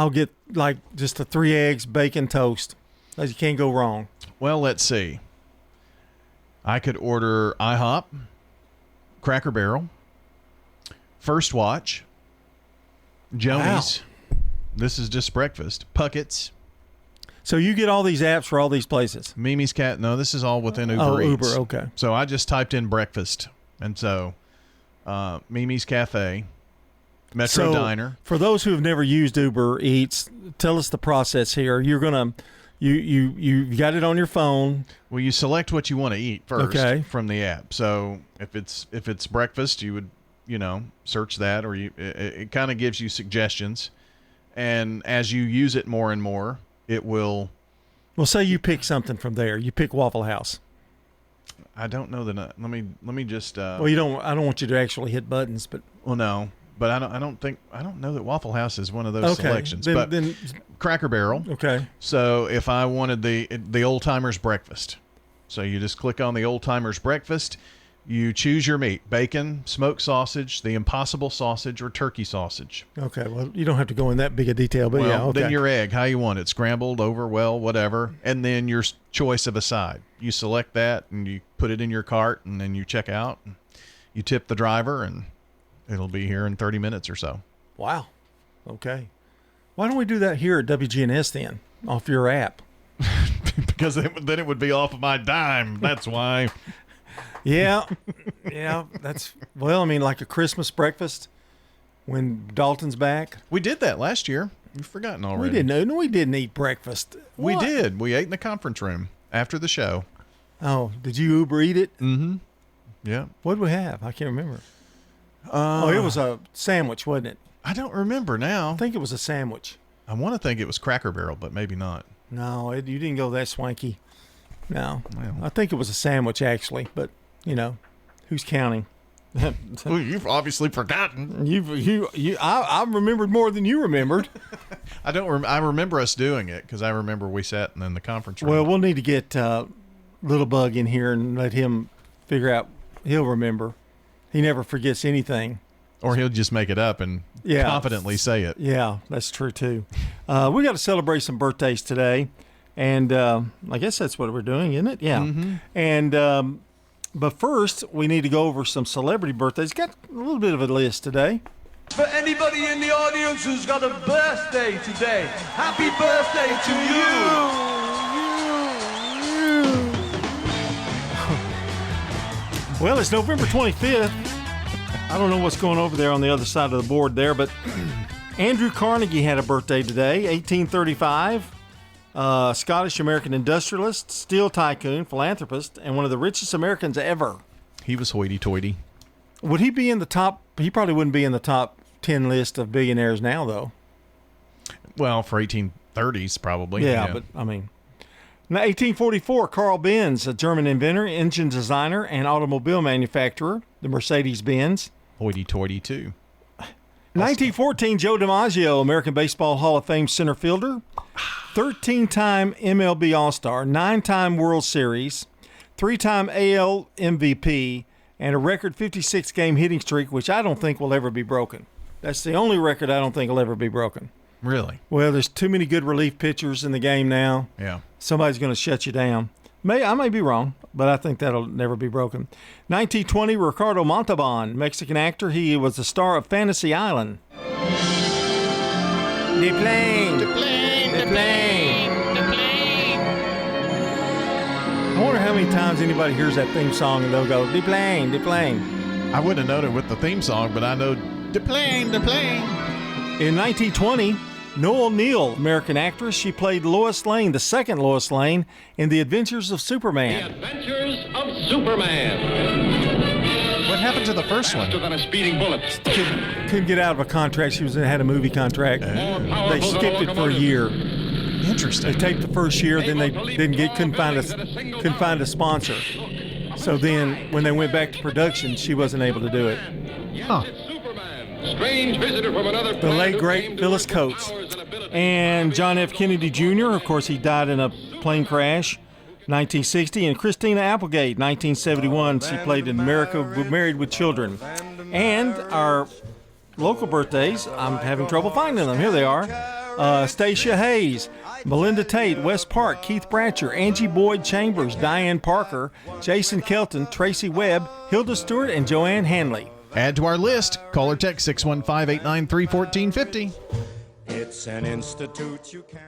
get like just the 3 eggs, bacon, toast. You can't go wrong. Well, let's see. I could order IHOP, Cracker Barrel, First Watch, Joni's. Wow. This is just breakfast. Puckett's. So you get all these apps for all these places? Mimi's Cat. No, this is all within Uber Eats. Uber, okay. So I just typed in breakfast. And so Mimi's Cafe, Metro Diner. For those who have never used Uber Eats, tell us the process here. You're going to... You got it on your phone. Well, you select what you want to eat first from the app. So if it's breakfast, you would search that, or it kind of gives you suggestions. And as you use it more and more, it will. Well, say you pick something from there. You pick Waffle House. I don't know that. Let me just. Well, you don't. I don't want you to actually hit buttons, but. Well, no, but I don't know that Waffle House is one of those selections. Then Cracker Barrel. Okay. So if I wanted the Old Timers breakfast, so you just click on the Old Timers breakfast. You choose your meat: bacon, smoked sausage, the Impossible sausage, or turkey sausage. Okay, well, you don't have to go in that big a detail, but yeah, okay. Then your egg, how you want it, scrambled, over, well, whatever, and then your choice of a side. You select that, and you put it in your cart, and then you check out. And you tip the driver, and it'll be here in 30 minutes or so. Wow. Okay. Why don't we do that here at WGNS then, off your app? Because then it would be off of my dime. That's why. Yeah, that's like a Christmas breakfast when Dalton's back. We did that last year. You've forgotten already. We didn't eat breakfast. We What? did. We ate in the conference room after the show. Oh, did you Uber eat it? Mm-hmm. Yeah. What did we have? I can't remember. It was a sandwich, wasn't it? I don't remember now. I think it was a sandwich. I want to think it was Cracker Barrel, but maybe not. No, you didn't go that swanky. No, I think it was a sandwich actually, but who's counting? Well, you've obviously forgotten. I remembered more than you remembered. I don't. I remember us doing it because I remember we sat in the conference room. Well, we'll need to get Little Bug in here and let him figure out. He'll remember. He never forgets anything. Or he'll just make it up and confidently say it. Yeah, that's true too. We got to celebrate some birthdays today, and I guess that's what we're doing, isn't it? Yeah. Mm-hmm. And but first, we need to go over some celebrity birthdays. Got a little bit of a list today. For anybody in the audience who's got a birthday today, happy birthday to you! Well, it's November 25th. I don't know what's going over there on the other side of the board there, but Andrew Carnegie had a birthday today, 1835. Scottish-American industrialist, steel tycoon, philanthropist, and one of the richest Americans ever. He was hoity-toity. Would he be in the top? He probably wouldn't be in the top 10 list of billionaires now, though. Well, for 1830s, probably. Yeah, but, I mean... Now, 1844, Carl Benz, a German inventor, engine designer, and automobile manufacturer, the Mercedes-Benz. Hoity-toity, too. 1914, Joe DiMaggio, American Baseball Hall of Fame center fielder, 13-time MLB All-Star, 9-time World Series, 3-time AL MVP, and a record 56-game hitting streak, which I don't think will ever be broken. That's the only record I don't think will ever be broken. Really? Well, there's too many good relief pitchers in the game now. Yeah. Somebody's going to shut you down. I may be wrong, but I think that'll never be broken. 1920, Ricardo Montalban, Mexican actor. He was the star of Fantasy Island. The plane. I wonder how many times anybody hears that theme song and they'll go, the plane. I wouldn't have known it with the theme song, but I know the plane. In 1920, Noel Neal, American actress, she played Lois Lane, the second Lois Lane, in The Adventures of Superman. The Adventures of Superman. What happened to the first one? Faster than a speeding bullet. Couldn't get out of a contract. She had a movie contract. They skipped it for a year. Interesting. They taped the first year, then they couldn't find a sponsor. So then, when they went back to production, she wasn't able to do it. Huh. Strange visitor from another The late, great Phyllis Coates. And John F. Kennedy Jr., of course, he died in a plane crash, 1960. And Christina Applegate, 1971. She played in America Married with Children. And our local birthdays, I'm having trouble finding them. Here they are. Stacia Hayes, Melinda Tate, Wes Park, Keith Bratcher, Angie Boyd Chambers, Diane Parker, Jason Kelton, Tracy Webb, Hilda Stewart, and Joanne Hanley. Add to our list. Call or text 615-893-1450. It's an institute you can't.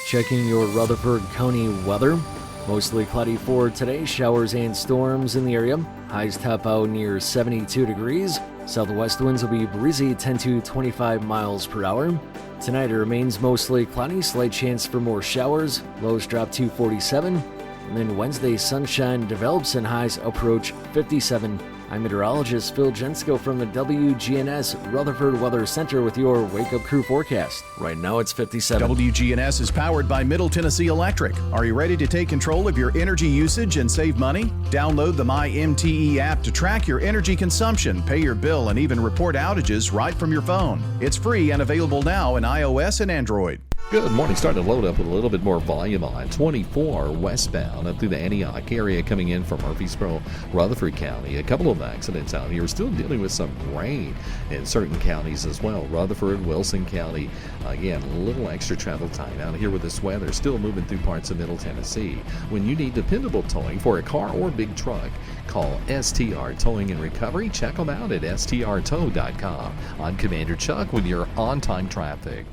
Checking your Rutherford County weather. Mostly cloudy for today. Showers and storms in the area. Highs top out near 72 degrees. Southwest winds will be breezy 10 to 25 miles per hour. Tonight it remains mostly cloudy. Slight chance for more showers. Lows drop to 47. And then Wednesday, sunshine develops and highs approach 57 I'm meteorologist Phil Jensko from the WGNS Rutherford Weather Center with your Wake Up Crew forecast. Right now it's 57. WGNS is powered by Middle Tennessee Electric. Are you ready to take control of your energy usage and save money? Download the MyMTE app to track your energy consumption, pay your bill, and even report outages right from your phone. It's free and available now in iOS and Android. Good morning. Starting to load up with a little bit more volume on 24 westbound up through the Antioch area coming in from Murfreesboro, Rutherford County. A couple of accidents out here. We're still dealing with some rain in certain counties as well. Rutherford, Wilson County. Again, a little extra travel time out here with this weather. Still moving through parts of Middle Tennessee. When you need dependable towing for a car or big truck, call STR Towing and Recovery. Check them out at strtow.com. I'm Commander Chuck with your on-time traffic.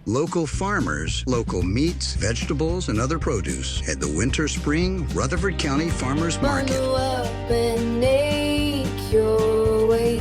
Local farmers, local meats, vegetables, and other produce at the Winter Spring Rutherford County Farmers Market. Bundle up and make your way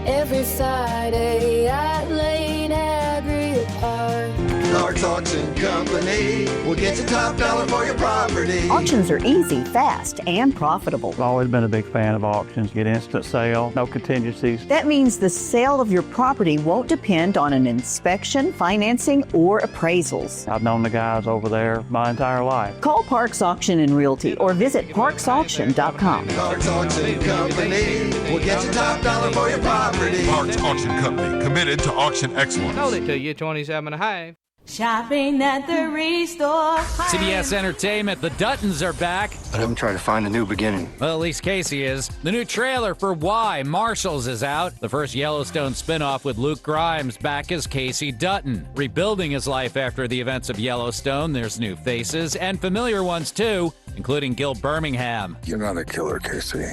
every Friday at Lane Agri Park. Clark's Auction Company will get you top dollar for your property. Auctions are easy, fast, and profitable. I've always been a big fan of auctions. Get instant sale, no contingencies. That means the sale of your property won't depend on an inspection, financing, or appraisals. I've known the guys over there my entire life. Call Parks Auction and Realty or visit parksauction.com. Clark's Auction Company will get you top dollar for your property. Parks Auction Company, committed to auction excellence. Sold it to you, 27.5. Shopping at the Restore. CBS Entertainment, the Duttons are back. But I'm trying to find a new beginning. Well, at least Casey is. The new trailer for Why Marshals is out. The first Yellowstone spinoff with Luke Grimes back as Casey Dutton. Rebuilding his life after the events of Yellowstone, there's new faces and familiar ones too, including Gil Birmingham. You're not a killer, Casey.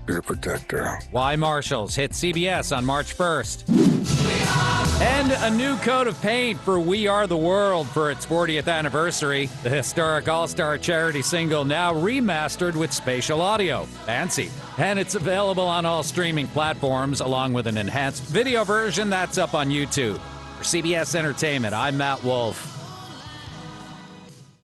You're a protector. Why Marshals hit CBS on March 1st. And a new coat of paint for We Are the World for its 40th anniversary. The historic All-Star charity single now remastered with spatial audio. Fancy. And it's available on all streaming platforms, along with an enhanced video version that's up on YouTube. For CBS Entertainment, I'm Matt Wolf.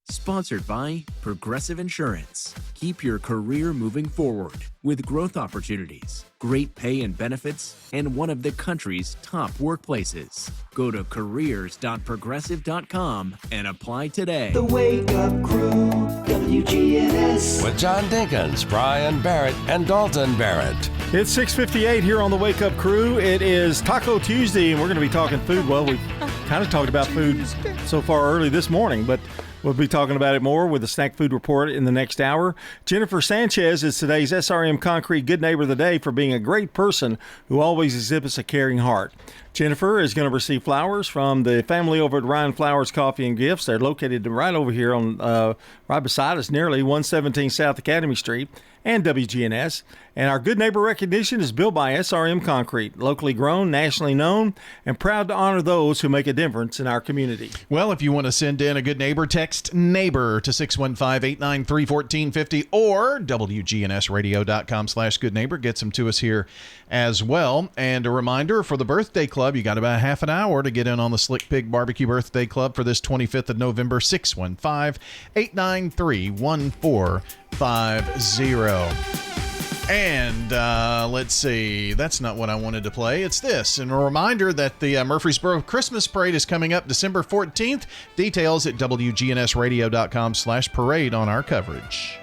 Sponsored by Progressive Insurance. Keep your career moving forward with growth opportunities, great pay and benefits, and one of the country's top workplaces. Go to careers.progressive.com and apply today. The Wake Up Crew, WGNS. With John Dinkins, Brian Barrett, and Dalton Barrett. It's 6:58 here on the Wake Up Crew. It is Taco Tuesday, and we're going to be talking food. Well, we've kind of talked about food so far early this morning, but we'll be talking about it more with the Snack Food Report in the next hour. Jennifer Sanchez is today's SRM Concrete Good Neighbor of the Day for being a great person who always exhibits a caring heart. Jennifer is going to receive flowers from the family over at Ryan Flowers Coffee and Gifts. They're located right over here on right beside us, nearly 117 South Academy Street, and WGNS. And our Good Neighbor recognition is built by SRM Concrete, locally grown, nationally known, and proud to honor those who make a difference in our community. Well, if you want to send in a Good Neighbor, text NEIGHBOR to 615-893-1450 or WGNSradio.com/goodneighbor. Get them to us here as well. And a reminder for the Birthday Club, you got about half an hour to get in on the Slick Pig Barbecue Birthday Club for this 25th of November, 615-893-1450. And let's see, that's not what I wanted to play. It's this. And a reminder that the Murfreesboro Christmas Parade is coming up December 14th. Details at WGNSradio.com/parade on our coverage.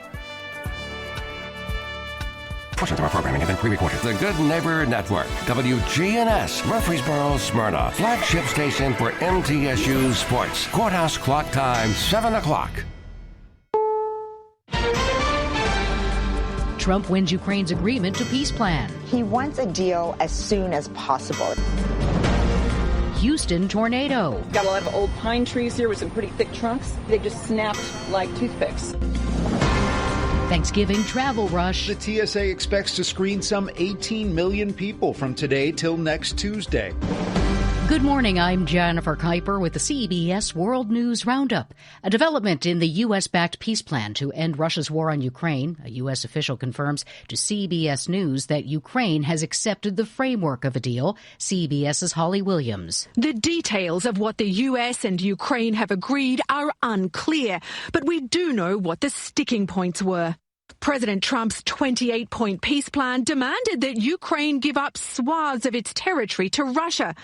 Portions of our programming have been pre-recorded. The Good Neighbor Network, WGNS, Murfreesboro, Smyrna, flagship station for MTSU Sports. Courthouse clock time, 7 o'clock. Trump wins Ukraine's agreement to peace plan. He wants a deal as soon as possible. Houston tornado. Got a lot of old pine trees here with some pretty thick trunks. They just snapped like toothpicks. Thanksgiving travel rush. The TSA expects to screen some 18 million people from today till next Tuesday. Good morning, I'm Jennifer Kuiper with the CBS World News Roundup. A development in the U.S.-backed peace plan to end Russia's war on Ukraine. A U.S. official confirms to CBS News that Ukraine has accepted the framework of a deal. CBS's Holly Williams. The details of what the U.S. and Ukraine have agreed are unclear, but we do know what the sticking points were. President Trump's 28-point peace plan demanded that Ukraine give up swaths of its territory to Russia,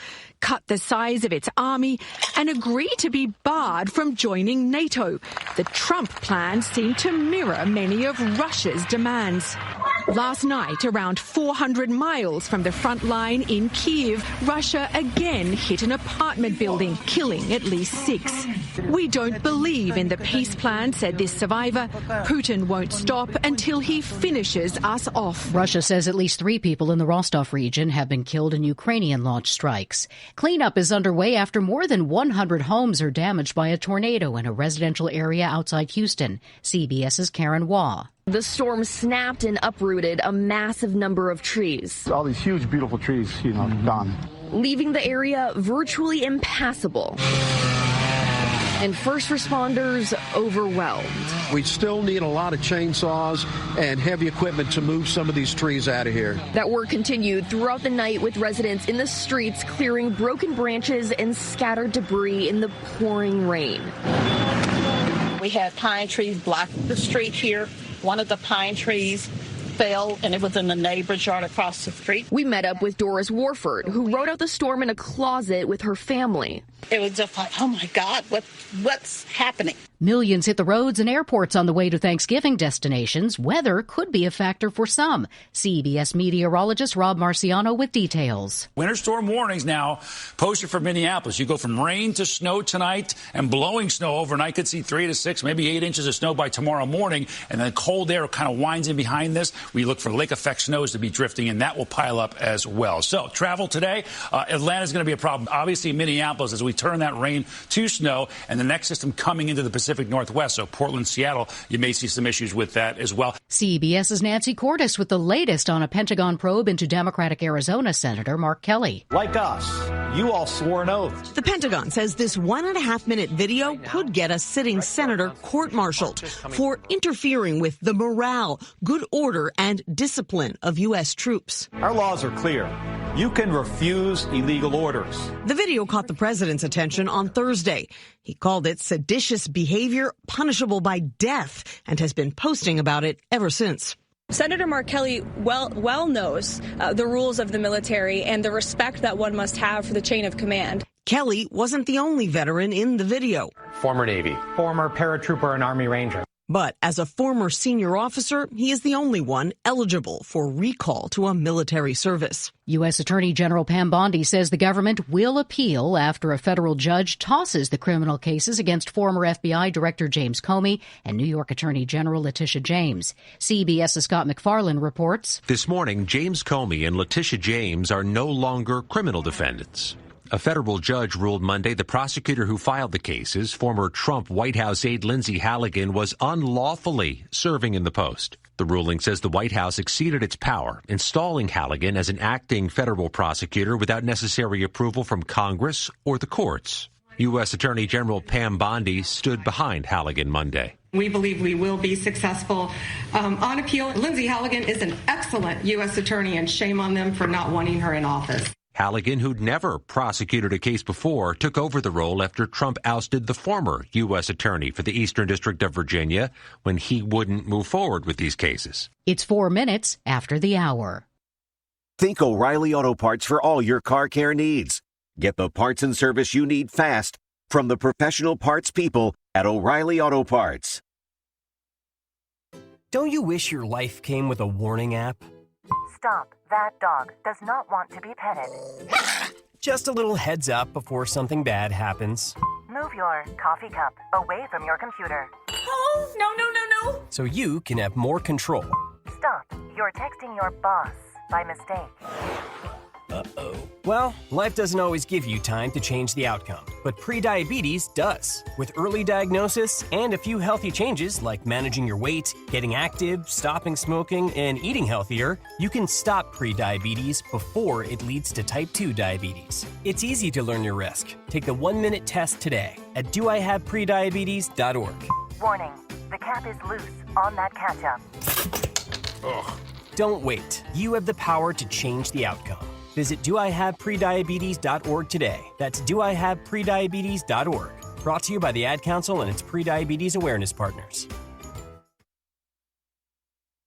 cut the size of its army, and agree to be barred from joining NATO. The Trump plan seemed to mirror many of Russia's demands. Last night, around 400 miles from the front line in Kyiv, Russia again hit an apartment building, killing at least 6. We don't believe in the peace plan, said this survivor. Putin won't stop until he finishes us off. Russia says at least 3 people in the Rostov region have been killed in Ukrainian-launched strikes. Cleanup is underway after more than 100 homes are damaged by a tornado in a residential area outside Houston. CBS's Karen Waugh. The storm snapped and uprooted a massive number of trees. All these huge, beautiful trees, gone. Leaving the area virtually impassable. And first responders overwhelmed. We still need a lot of chainsaws and heavy equipment to move some of these trees out of here. That work continued throughout the night with residents in the streets clearing broken branches and scattered debris in the pouring rain. We had pine trees block the street here. One of the pine trees fell, and it was in the neighbor's yard across the street. We met up with Doris Warford, who rode out the storm in a closet with her family. It was just like, oh my God, what's happening? Millions hit the roads and airports on the way to Thanksgiving destinations. Weather could be a factor for some. CBS meteorologist Rob Marciano with details. Winter storm warnings now posted for Minneapolis. You go from rain to snow tonight and blowing snow overnight. Could see 3 to 6, maybe 8 inches of snow by tomorrow morning. And then cold air kind of winds in behind this. We look for lake effect snows to be drifting, and that will pile up as well. So travel today, Atlanta's going to be a problem. Obviously, Minneapolis, as we turn that rain to snow, and the next system coming into the Pacific Northwest. So Portland, Seattle, you may see some issues with that as well. CBS's Nancy Cordes with the latest on a Pentagon probe into Democratic Arizona Senator Mark Kelly. Like us, you all swore an oath. The Pentagon says this 1.5-minute video could get a sitting senator court-martialed for interfering with the morale, good order, and discipline of U.S. troops. Our laws are clear. You can refuse illegal orders. The video caught the president's attention on Thursday. He called it seditious behavior punishable by death and has been posting about it ever since. Senator Mark Kelly well knows the rules of the military and the respect that one must have for the chain of command. Kelly wasn't the only veteran in the video. Former Navy. Former paratrooper and Army Ranger. But as a former senior officer, he is the only one eligible for recall to a military service. U.S. Attorney General Pam Bondi says the government will appeal after a federal judge tosses the criminal cases against former FBI Director James Comey and New York Attorney General Letitia James. CBS's Scott McFarland reports. This morning, James Comey and Letitia James are no longer criminal defendants. A federal judge ruled Monday the prosecutor who filed the cases, former Trump White House aide Lindsay Halligan, was unlawfully serving in the post. The ruling says the White House exceeded its power, installing Halligan as an acting federal prosecutor without necessary approval from Congress or the courts. U.S. Attorney General Pam Bondi stood behind Halligan Monday. We believe we will be successful on appeal. Lindsay Halligan is an excellent U.S. attorney, and shame on them for not wanting her in office. Halligan, who'd never prosecuted a case before, took over the role after Trump ousted the former U.S. attorney for the Eastern District of Virginia when he wouldn't move forward with these cases. It's 4 minutes after the hour. Think O'Reilly Auto Parts for all your car care needs. Get the parts and service you need fast from the professional parts people at O'Reilly Auto Parts. Don't you wish your life came with a warning app? Stop. That dog does not want to be petted. Just a little heads up before something bad happens. Move your coffee cup away from your computer. Oh, no. So you can have more control. Stop. You're texting your boss by mistake. Uh-oh. Well, life doesn't always give you time to change the outcome, but prediabetes does. With early diagnosis and a few healthy changes like managing your weight, getting active, stopping smoking, and eating healthier, you can stop prediabetes before it leads to type 2 diabetes. It's easy to learn your risk. Take the 1-minute test today at doihaveprediabetes.org. Warning, the cap is loose on that ketchup. Ugh. Don't wait. You have the power to change the outcome. Visit doihaveprediabetes.org today. That's doihaveprediabetes.org. Brought to you by the Ad Council and its Prediabetes Awareness Partners.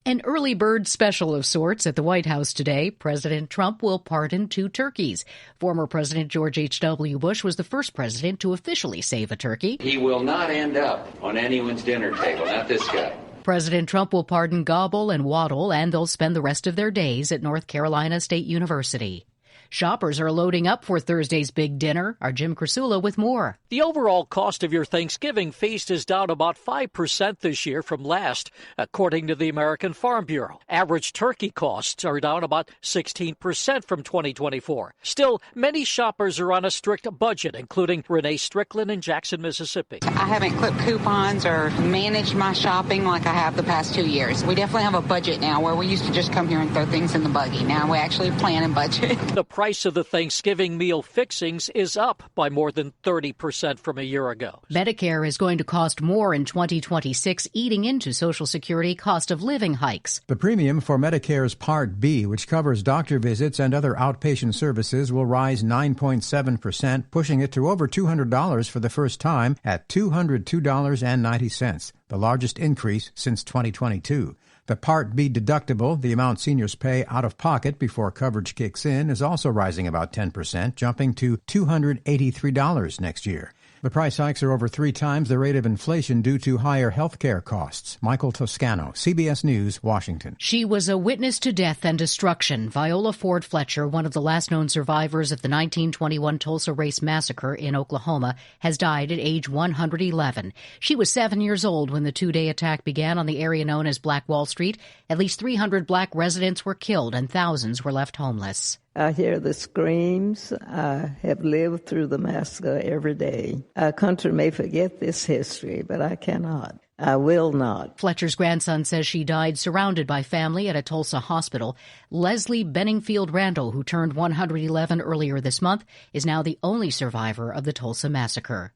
An early bird special of sorts at the White House today. President Trump will pardon 2 turkeys. Former President George H.W. Bush was the first president to officially save a turkey. He will not end up on anyone's dinner table, not this guy. President Trump will pardon Gobble and Waddle, and they'll spend the rest of their days at North Carolina State University. Shoppers are loading up for Thursday's big dinner. Our Jim Crisula with more. The overall cost of your Thanksgiving feast is down about 5% this year from last, according to the American Farm Bureau. Average turkey costs are down about 16% from 2024. Still, many shoppers are on a strict budget, including Renee Strickland in Jackson, Mississippi. I haven't clipped coupons or managed my shopping like I have the past 2 years. We definitely have a budget now where we used to just come here and throw things in the buggy. Now we actually plan and budget. The price of the Thanksgiving meal fixings is up by more than 30% from a year ago. Medicare is going to cost more in 2026, eating into Social Security cost of living hikes. The premium for Medicare's Part B, which covers doctor visits and other outpatient services, will rise 9.7%, pushing it to over $200 for the first time at $202.90, the largest increase since 2022. The Part B deductible, the amount seniors pay out of pocket before coverage kicks in, is also rising about 10%, jumping to $283 next year. The price hikes are over 3 times the rate of inflation due to higher health care costs. Michael Toscano, CBS News, Washington. She was a witness to death and destruction. Viola Ford Fletcher, one of the last known survivors of the 1921 Tulsa Race Massacre in Oklahoma, has died at age 111. She was 7 years old when the 2-day attack began on the area known as Black Wall Street. At least 300 black residents were killed and thousands were left homeless. I hear the screams. I have lived through the massacre every day. Our country may forget this history, but I cannot. I will not. Fletcher's grandson says she died surrounded by family at a Tulsa hospital. Leslie Benningfield Randall, who turned 111 earlier this month, is now the only survivor of the Tulsa massacre.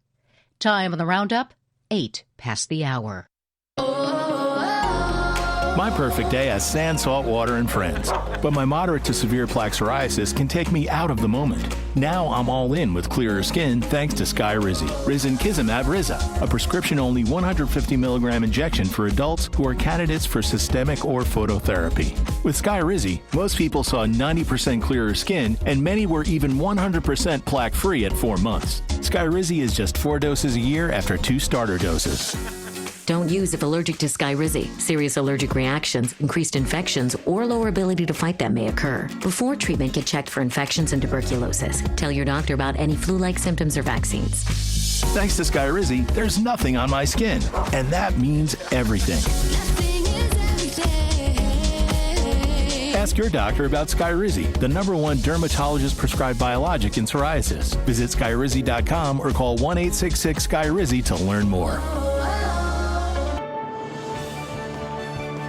Time on the roundup, 8 past the hour. My perfect day has sand, salt water, and friends. But my moderate to severe plaque psoriasis can take me out of the moment. Now I'm all in with clearer skin thanks to Skyrizi. Risankizumab Riza, a prescription-only 150 milligram injection for adults who are candidates for systemic or phototherapy. With Skyrizi, most people saw 90% clearer skin, and many were even 100% plaque-free at 4 months. Skyrizi is just 4 doses a year after 2 starter doses. Don't use if allergic to Skyrizi. Serious allergic reactions, increased infections, or lower ability to fight them may occur. Before treatment, get checked for infections and tuberculosis. Tell your doctor about any flu-like symptoms or vaccines. Thanks to Skyrizi, there's nothing on my skin. And that means everything. Ask your doctor about Skyrizi, the #1 dermatologist-prescribed biologic in psoriasis. Visit Skyrizi.com or call 1-866-SKYRIZI to learn more.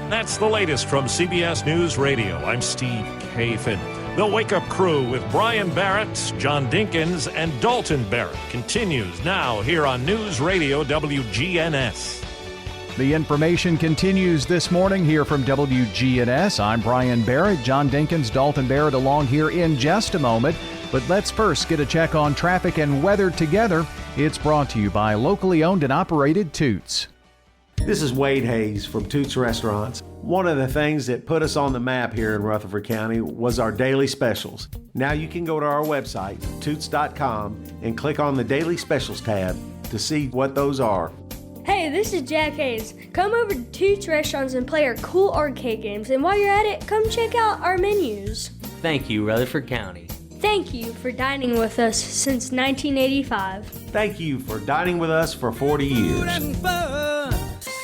That's the latest from CBS News Radio. I'm Steve Kathan. The Wake Up Crew with Brian Barrett, John Dinkins, and Dalton Barrett continues now here on News Radio WGNS. The information continues this morning here from WGNS. I'm Brian Barrett, John Dinkins, Dalton Barrett along here in just a moment. But let's first get a check on traffic and weather together. It's brought to you by locally owned and operated Toots. This is Wade Hayes from Toots Restaurants. One of the things that put us on the map here in Rutherford County was our daily specials. Now you can go to our website, toots.com, and click on the Daily Specials tab to see what those are. Hey, this is Jack Hayes. Come over to Toots Restaurants and play our cool arcade games. And while you're at it, come check out our menus. Thank you, Rutherford County. Thank you for dining with us since 1985. Thank you for dining with us for 40 years.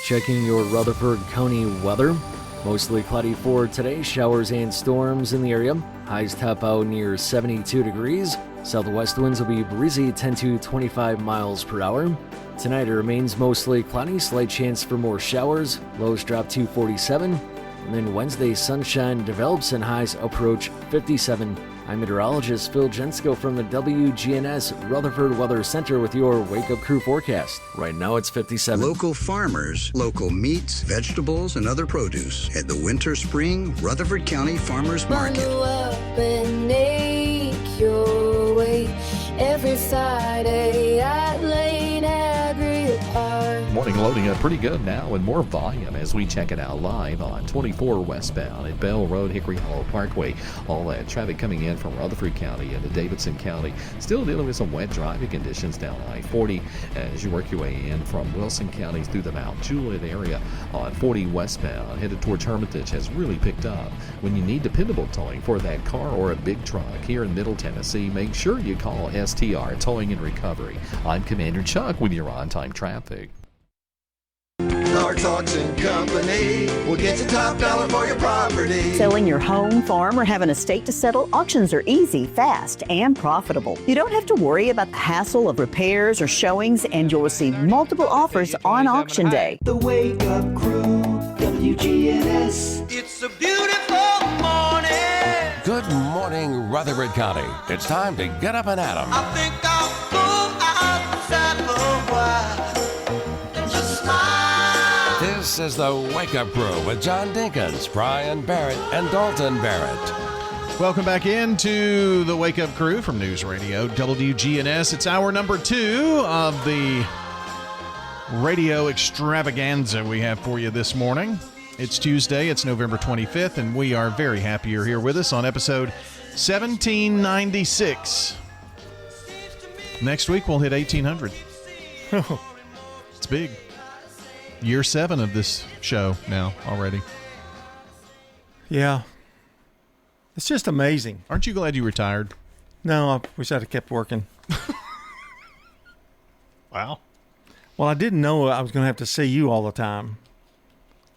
Checking your Rutherford County weather. Mostly cloudy for today, showers and storms in the area. Highs top out near 72 degrees. Southwest winds will be breezy 10 to 25 miles per hour. Tonight it remains mostly cloudy, slight chance for more showers. Lows drop to 47. And then Wednesday, sunshine develops and highs approach 57. I'm meteorologist Phil Jensko from the WGNS Rutherford Weather Center with your Wake Up Crew forecast. Right now it's 57. Local farmers, local meats, vegetables, and other produce at the Winter Spring Rutherford County Farmers Market. Bundle up and make your way every Friday at Lane Agri Park. Morning loading up pretty good now and more volume as we check it out live on 24 westbound at Bell Road, Hickory Hollow Parkway. All that traffic coming in from Rutherford County into Davidson County. Still dealing with some wet driving conditions down I-40 as you work your way in from Wilson County through the Mount Juliet area on 40 westbound. Headed towards Hermitage has really picked up. When you need dependable towing for that car or a big truck here in Middle Tennessee, make sure you call STR Towing and Recovery. I'm Commander Chuck with your on-time traffic. Clark's Auction Company will get you top dollar for your property. Selling your home, farm, or have an estate to settle, auctions are easy, fast, and profitable. You don't have to worry about the hassle of repairs or showings, and you'll receive multiple offers on auction day. The Wake Up Crew, WGNS. It's a beautiful morning. Good morning, Rutherford County. It's time to get up and at 'em. I think I'll go outside for a while and just smile. This is the Wake Up Crew with John Dinkins, Brian Barrett, and Dalton Barrett. Welcome back into the Wake Up Crew from News Radio WGNS. It's hour number 2 of the radio extravaganza we have for you this morning. It's Tuesday, it's November 25th, and we are very happy you're here with us on episode 1796. Next week we'll hit 1800. It's big. Year 7 of this show now already. Yeah. It's just amazing. Aren't you glad you retired? No, I wish I'd have kept working. Wow. Well, I didn't know I was going to have to see you all the time.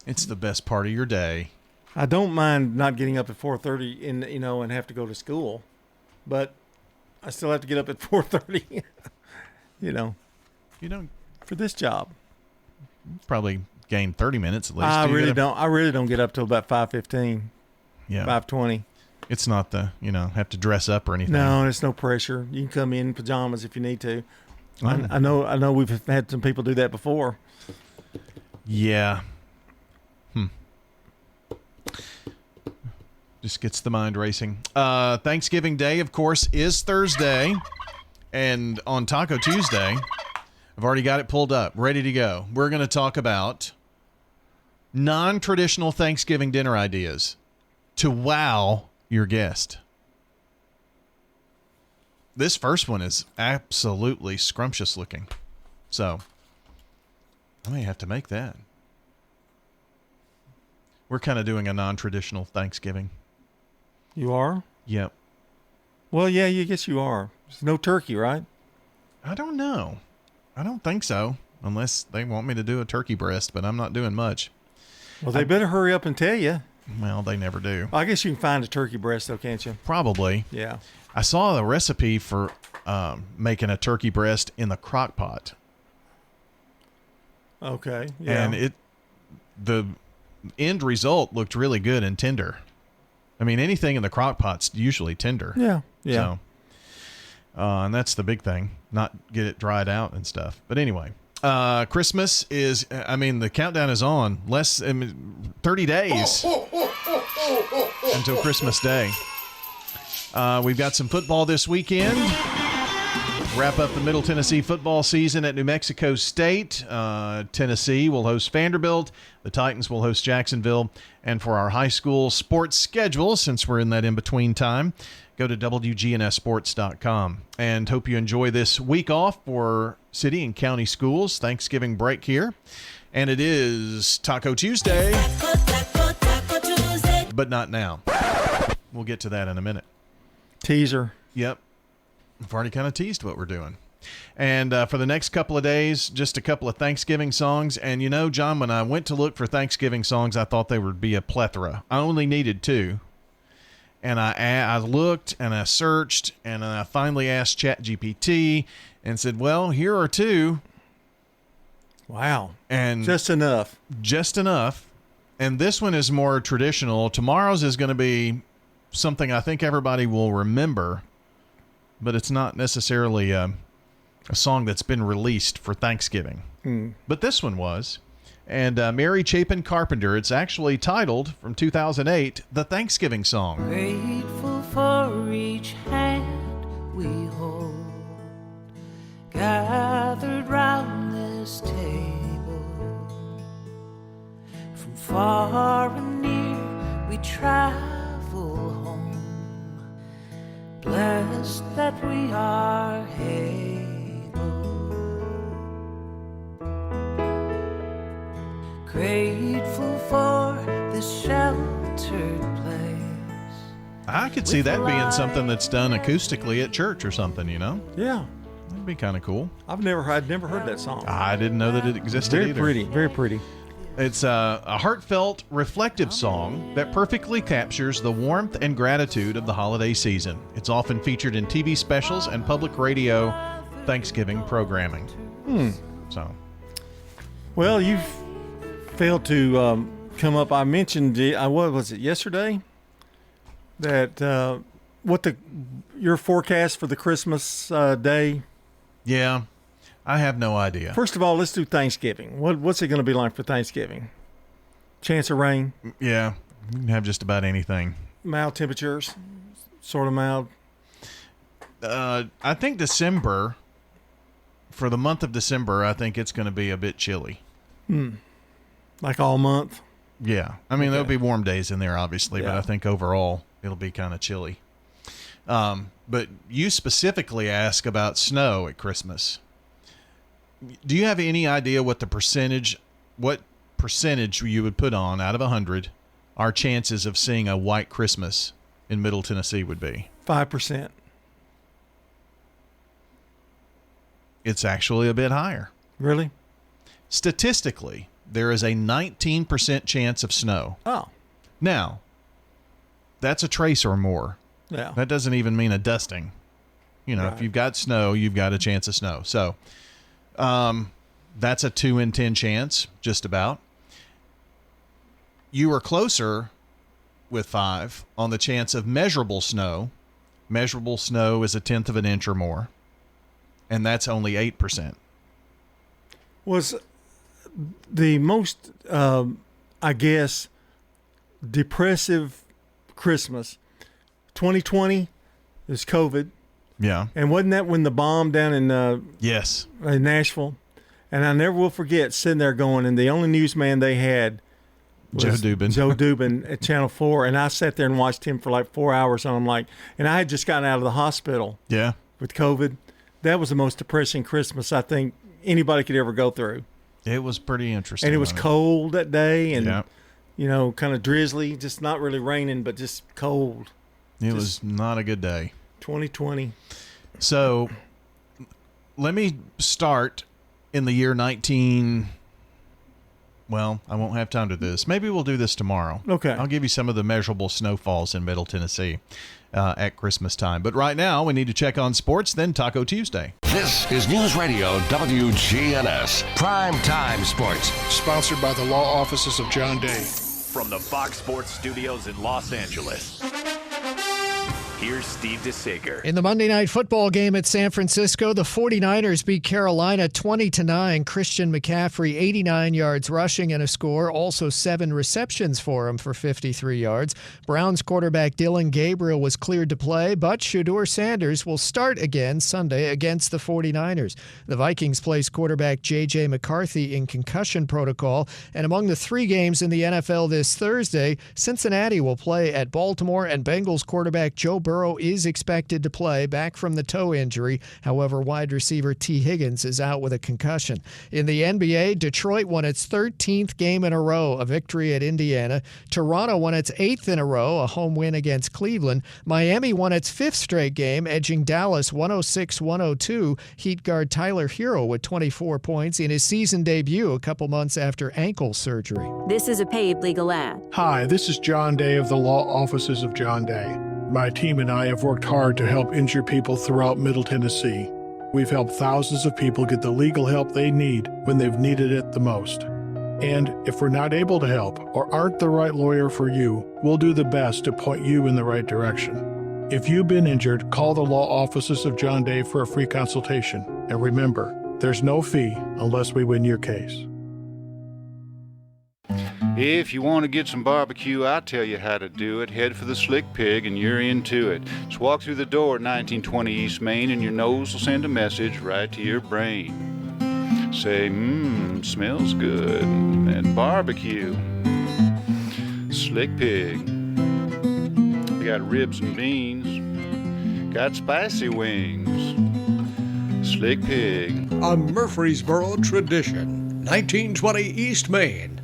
It's the best part of your day. I don't mind not getting up at 4:30 and have to go to school, but I still have to get up at 4:30. You don't for this job. Probably gain 30 minutes at least. I really don't get up till about 5:15. Yeah. 5:20. It's not have to dress up or anything. No, it's no pressure. You can come in pajamas if you need to. I know we've had some people do that before. Yeah. Just gets the mind racing. Thanksgiving Day, of course, is Thursday. And on Taco Tuesday, I've already got it pulled up, ready to go. We're going to talk about non-traditional Thanksgiving dinner ideas to wow your guest. This first one is absolutely scrumptious looking. So, I may have to make that. We're kind of doing a non-traditional Thanksgiving. You are? Yep. Well, yeah, I guess you are. There's no turkey, right? I don't know. I don't think so, unless they want me to do a turkey breast, but I'm not doing much. Well, they better hurry up and tell you. Well, they never do. I guess you can find a turkey breast, though, can't you? Probably. Yeah. I saw the recipe for making a turkey breast in the crock pot. Okay. Yeah. And the end result looked really good and tender. I mean, anything in the crock pot's usually tender. Yeah. Yeah. So, and that's the big thing, not get it dried out and stuff. But anyway, Christmas is, the countdown is on. 30 days until Christmas Day. We've got some football this weekend. Wrap up the Middle Tennessee football season at New Mexico State. Tennessee will host Vanderbilt. The Titans will host Jacksonville. And for our high school sports schedule, since we're in that in-between time, go to WGNSSports.com. And hope you enjoy this week off for city and county schools. Thanksgiving break here. And it is Taco Tuesday. But not now. We'll get to that in a minute. Teaser. Yep. I've already kind of teased what we're doing. And for the next couple of days, just a couple of Thanksgiving songs. And John, when I went to look for Thanksgiving songs, I thought there would be a plethora. I only needed 2. And I looked and I searched and I finally asked ChatGPT and said, well, here are 2. Wow. And just enough. Just enough. And this one is more traditional. Tomorrow's is going to be something I think everybody will remember, but it's not necessarily a song that's been released for Thanksgiving. But this one was. And Mary Chapin Carpenter, it's actually titled, from 2008, The Thanksgiving Song. Grateful for each hand we hold, gathered round this table, far and near we travel home. Blessed that we are able, grateful for this sheltered place. I could see that being something that's done acoustically at church or something, you know? Yeah. That'd be kind of cool. I'd never heard that song. I didn't know that it existed Very either. pretty, very pretty. It's a heartfelt, reflective song that perfectly captures the warmth and gratitude of the holiday season. It's often featured in TV specials and public radio Thanksgiving programming. So, well, you've failed to come up. I mentioned, what was it, yesterday? That your forecast for the Christmas day? Yeah, I have no idea. First of all, let's do Thanksgiving. What's it going to be like for Thanksgiving? Chance of rain? Yeah, you can have just about anything. Mild temperatures? Sort of mild? I think December, for the month of December, I think it's going to be a bit chilly. Like all month? Yeah. I mean, there'll be warm days in there, obviously, but I think overall it'll be kind of chilly. But you specifically ask about snow at Christmas. Do you have any idea what percentage you would put on out of 100 our chances of seeing a white Christmas in Middle Tennessee would be? 5%. It's actually a bit higher. Really? Statistically, there is a 19% chance of snow. Oh. Now, that's a trace or more. Yeah. That doesn't even mean a dusting. You know, if you've got snow, you've got a chance of snow. So, that's a 2 in 10 chance, just about. You were closer with 5 on the chance of measurable snow. Measurable snow is 1/10 of an inch or more, and that's only 8%. Was the most, I guess, depressive Christmas 2020 is COVID. Yeah. And wasn't that when the bomb down in yes, in Nashville? And I never will forget sitting there going, and the only newsman they had was Joe Dubin. Joe Dubin at Channel 4, and I sat there and watched him for like 4 hours, and I'm like, and I had just gotten out of the hospital. Yeah. With COVID. That was the most depressing Christmas I think anybody could ever go through. It was pretty interesting. And it was cold that day, and yeah, you know, kind of drizzly, just not really raining, but just cold. It was not a good day. 2020. So let me start in the year 19. Well, I won't have time to do this. Maybe we'll do this tomorrow. Okay. I'll give you some of the measurable snowfalls in Middle Tennessee at Christmas time. But right now, we need to check on sports, then Taco Tuesday. This is News Radio WGNS Prime Time Sports. Sponsored by the law offices of John Day. From the Fox Sports Studios in Los Angeles, here's Steve DeSager. In the Monday Night Football game at San Francisco, the 49ers beat Carolina 20-9. Christian McCaffrey, 89 yards rushing and a score. Also 7 receptions for him for 53 yards. Browns quarterback Dylan Gabriel was cleared to play, but Shedeur Sanders will start again Sunday against the 49ers. The Vikings placed quarterback J.J. McCarthy in concussion protocol. And among the 3 games in the NFL this Thursday, Cincinnati will play at Baltimore, and Bengals quarterback Joe Burrow is expected to play, back from the toe injury. However, wide receiver T. Higgins is out with a concussion. In the NBA, Detroit won its 13th game in a row, a victory at Indiana. Toronto won its 8th in a row, a home win against Cleveland. Miami won its 5th straight game, edging Dallas 106-102. Heat guard Tyler Hero with 24 points in his season debut a couple months after ankle surgery. This is a paid legal ad. Hi, this is John Day of the law offices of John Day. My team and I have worked hard to help injured people throughout Middle Tennessee. We've helped thousands of people get the legal help they need when they've needed it the most. And if we're not able to help or aren't the right lawyer for you, we'll do the best to point you in the right direction. If you've been injured, call the law offices of John Day for a free consultation. And remember, there's no fee unless we win your case. If you want to get some barbecue, I'll tell you how to do it. Head for the Slick Pig and you're into it. Just walk through the door at 1920 East Main and your nose will send a message right to your brain. Say, smells good, and barbecue. Slick Pig. They got ribs and beans. Got spicy wings. Slick Pig. A Murfreesboro tradition. 1920 East Main.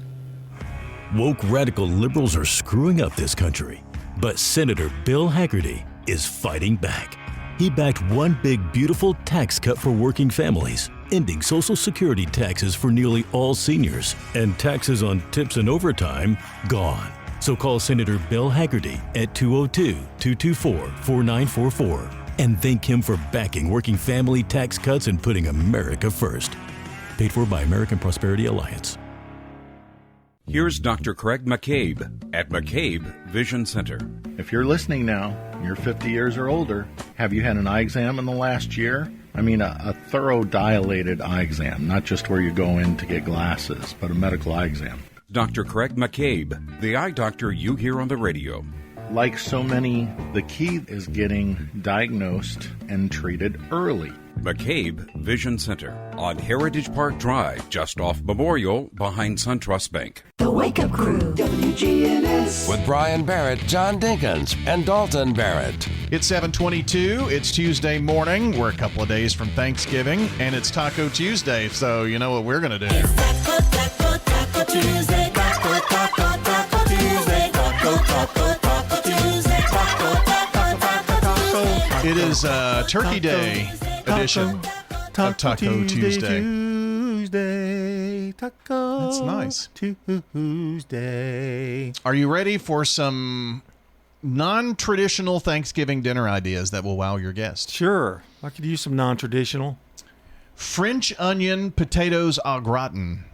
Woke radical liberals are screwing up this country, but Senator Bill Hagerty is fighting back. He backed one big, beautiful tax cut for working families, ending Social Security taxes for nearly all seniors, and taxes on tips and overtime gone. So call Senator Bill Hagerty at 202-224-4944 and thank him for backing working family tax cuts and putting America first. Paid for by American Prosperity Alliance. Here's Dr. Craig McCabe at McCabe Vision Center. If you're listening now, you're 50 years or older, have you had an eye exam in the last year? I mean, a thorough dilated eye exam, not just where you go in to get glasses, but a medical eye exam. Dr. Craig McCabe, the eye doctor you hear on the radio. Like so many, the key is getting diagnosed and treated early. McCabe Vision Center on Heritage Park Drive, just off Memorial, behind SunTrust Bank. The Wake Up Crew, WGNS. With Brian Barrett, John Dinkins, and Dalton Barrett. It's 7:22. It's Tuesday morning. We're a couple of days from Thanksgiving, and it's Taco Tuesday, so you know what we're going to do. Taco Tuesday, Taco Tuesday, Taco Tuesday, It is Turkey Day edition of Taco Tuesday. Taco. That's nice. Tuesday. Are you ready for some non-traditional Thanksgiving dinner ideas that will wow your guests? Sure. I could use some non-traditional. French onion potatoes au gratin.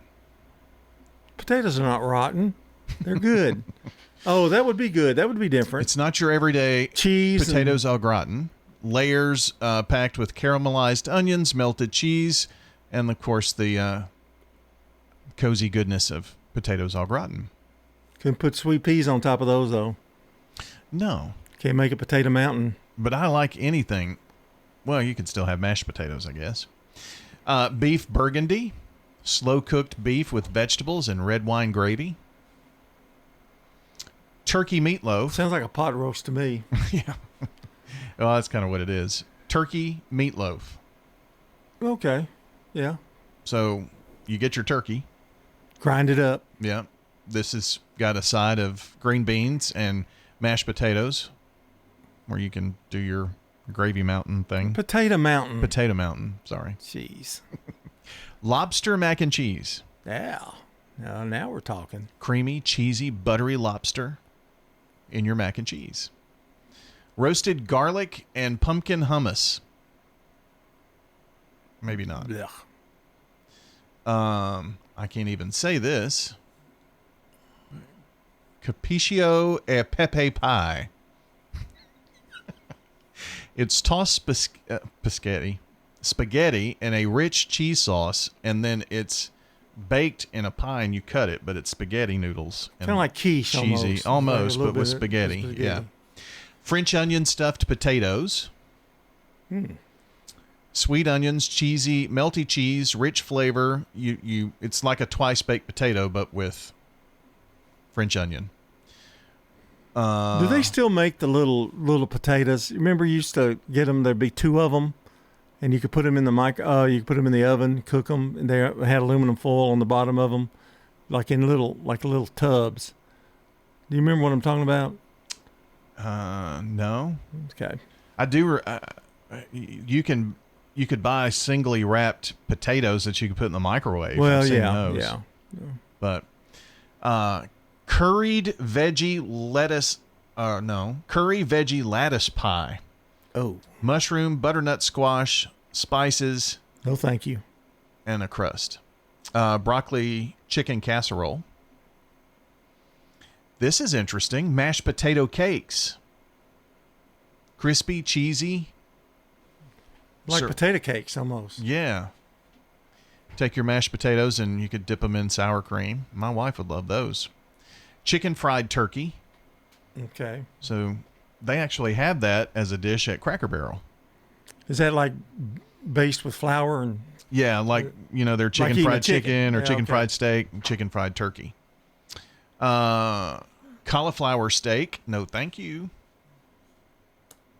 Potatoes are not rotten. They're good. Oh, that would be good. That would be different. It's not your everyday cheese potatoes au gratin. Layers packed with caramelized onions, melted cheese, and, of course, the cozy goodness of potatoes au gratin. Couldn't put sweet peas on top of those, though. No. Can't make a potato mountain. But I like anything. Well, you can still have mashed potatoes, I guess. Beef burgundy. Slow-cooked beef with vegetables and red wine gravy. Turkey meatloaf. Sounds like a pot roast to me. Yeah. Well, that's kind of what it is. Turkey meatloaf. Okay. Yeah. So you get your turkey. Grind it up. Yeah. This has got a side of green beans and mashed potatoes where you can do your gravy mountain thing. Potato mountain. Potato mountain. Sorry. Jeez. Lobster mac and cheese. Yeah. Now we're talking. Creamy, cheesy, buttery lobster in your mac and cheese. Roasted garlic and pumpkin hummus. Maybe not. I can't even say this. Capriccio e pepe pie. It's tossed spaghetti in a rich cheese sauce, and then it's baked in a pie and you cut it, but it's spaghetti noodles. Kind of like quiche cheesy, almost, but with spaghetti. Yeah. French onion stuffed potatoes. Sweet onions, cheesy, melty cheese, rich flavor. It's like a twice baked potato, but with French onion. Do they still make the little potatoes? Remember, you used to get them. There'd be two of them, and you could put them in the you could put them in the oven, cook them, and they had aluminum foil on the bottom of them, like little tubs. Do you remember what I'm talking about? No. Okay. I do. You could buy singly wrapped potatoes that you could put in the microwave. Well, I've seen yeah, those. yeah. But curry veggie lattice pie. Oh. Mushroom, butternut squash, spices. No, thank you. And a crust. Broccoli chicken casserole. This is interesting. Mashed potato cakes. Crispy, cheesy. Like potato cakes almost. Yeah. Take your mashed potatoes and you could dip them in sour cream. My wife would love those. Chicken fried turkey. Okay. So they actually have that as a dish at Cracker Barrel. Is that like based with flour and? Yeah, like, their chicken like fried chicken or yeah, chicken okay. fried steak, chicken fried turkey. Cauliflower steak, no thank you.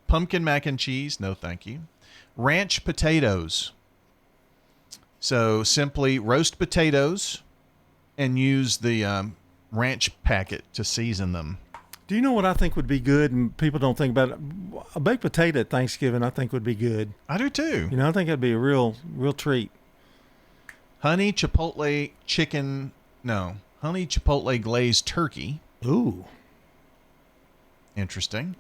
Pumpkin mac and cheese, no thank you. Ranch potatoes. So simply roast potatoes and use the ranch packet to season them. Do you know what I think would be good, and people don't think about it? A baked potato at Thanksgiving I think would be good. I do too. You know, I think that'd be a real treat. Honey chipotle glazed turkey. Ooh. Interesting.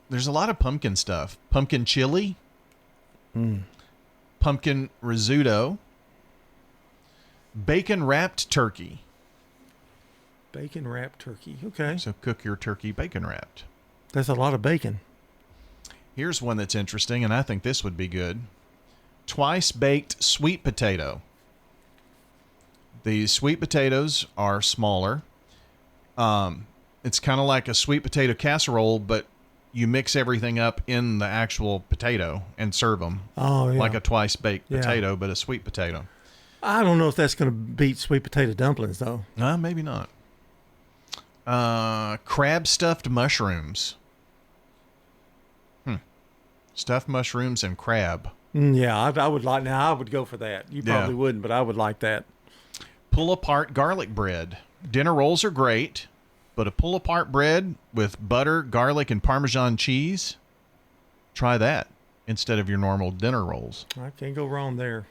There's a lot of pumpkin stuff. Pumpkin chili. Pumpkin risotto. Bacon wrapped turkey. Bacon wrapped turkey. Okay. So cook your turkey bacon wrapped. That's a lot of bacon. Here's one that's interesting, and I think this would be good. Twice baked sweet potato. The sweet potatoes are smaller. It's kind of like a sweet potato casserole, but you mix everything up in the actual potato and serve them. Oh, yeah. Like a twice baked potato, but a sweet potato. I don't know if that's going to beat sweet potato dumplings, though. Maybe not. Crab stuffed mushrooms. Stuffed mushrooms and crab. Yeah, I would like. Now I would go for that. You probably wouldn't, but I would like that. Pull apart garlic bread. Dinner rolls are great, but a pull apart bread with butter, garlic, and Parmesan cheese. Try that instead of your normal dinner rolls. I can't go wrong there.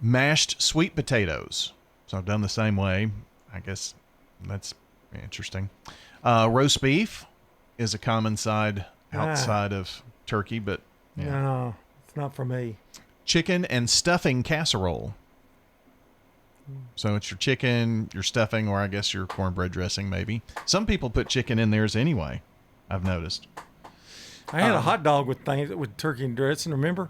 Mashed sweet potatoes. So I've done the same way. I guess that's interesting. Roast beef is a common side outside of turkey, but no, it's not for me. Chicken and stuffing casserole. So it's your chicken, your stuffing, or I guess your cornbread dressing maybe. Some people put chicken in theirs anyway, I've noticed. I had a hot dog with turkey and dressing, remember?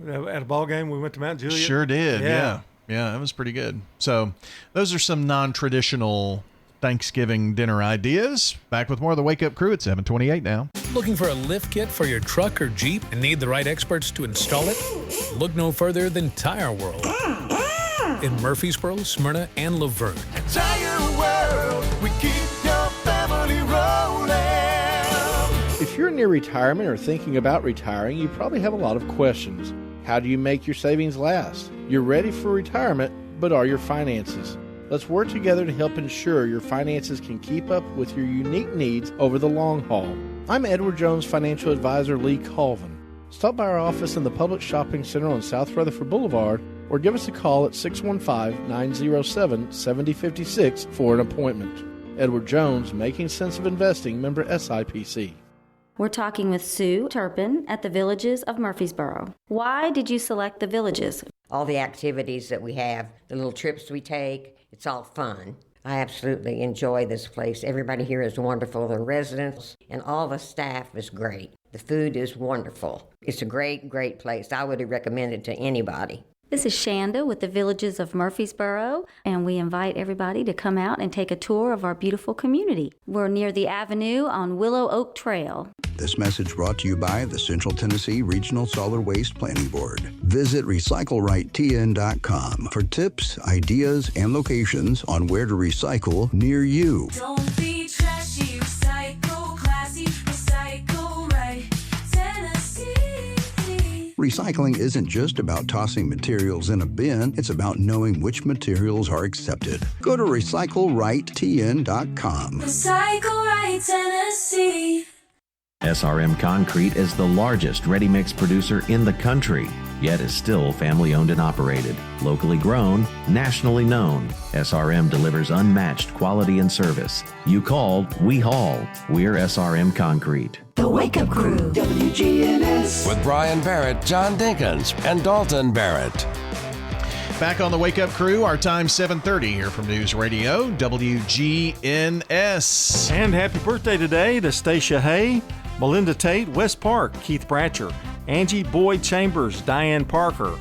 At a ball game, we went to Mount Juliet. Sure did, yeah. Yeah, it was pretty good. So those are some non-traditional Thanksgiving dinner ideas. Back with more of the Wake Up Crew at 7:28 now. Looking for a lift kit for your truck or Jeep and need the right experts to install it? Look no further than Tire World. In Murfreesboro, Smyrna, and Laverne. Tire World, we keep your family rolling. If you're near retirement or thinking about retiring, you probably have a lot of questions. How do you make your savings last? You're ready for retirement, but are your finances? Let's work together to help ensure your finances can keep up with your unique needs over the long haul. I'm Edward Jones Financial Advisor Lee Colvin. Stop by our office in the Public Shopping Center on South Rutherford Boulevard or give us a call at 615-907-7056 for an appointment. Edward Jones, Making Sense of Investing, member SIPC. We're talking with Sue Turpin at the Villages of Murfreesboro. Why did you select the Villages? All the activities that we have, the little trips we take, it's all fun. I absolutely enjoy this place. Everybody here is wonderful, the residents, and all the staff is great. The food is wonderful. It's a great, great place. I would recommend it to anybody. This is Shanda with the Villages of Murfreesboro, and we invite everybody to come out and take a tour of our beautiful community. We're near the Avenue on Willow Oak Trail. This message brought to you by the Central Tennessee Regional Solid Waste Planning Board. Visit RecycleRightTN.com for tips, ideas, and locations on where to recycle near you. Don't be trashy, recycle classy, recycle right, Tennessee. Recycling isn't just about tossing materials in a bin, it's about knowing which materials are accepted. Go to RecycleRightTN.com. Recycle right, Tennessee. SRM Concrete is the largest ready-mix producer in the country, yet is still family-owned and operated. Locally grown, nationally known, SRM delivers unmatched quality and service. You called, we haul. We're SRM Concrete. The Wake Up Crew, WGNS. With Brian Barrett, John Dinkins, and Dalton Barrett. Back on the Wake Up Crew, our time 7:30 here from News Radio, WGNS. And happy birthday today to Stacia Hay, Melinda Tate, Wes Park, Keith Bratcher, Angie Boyd Chambers, Diane Parker,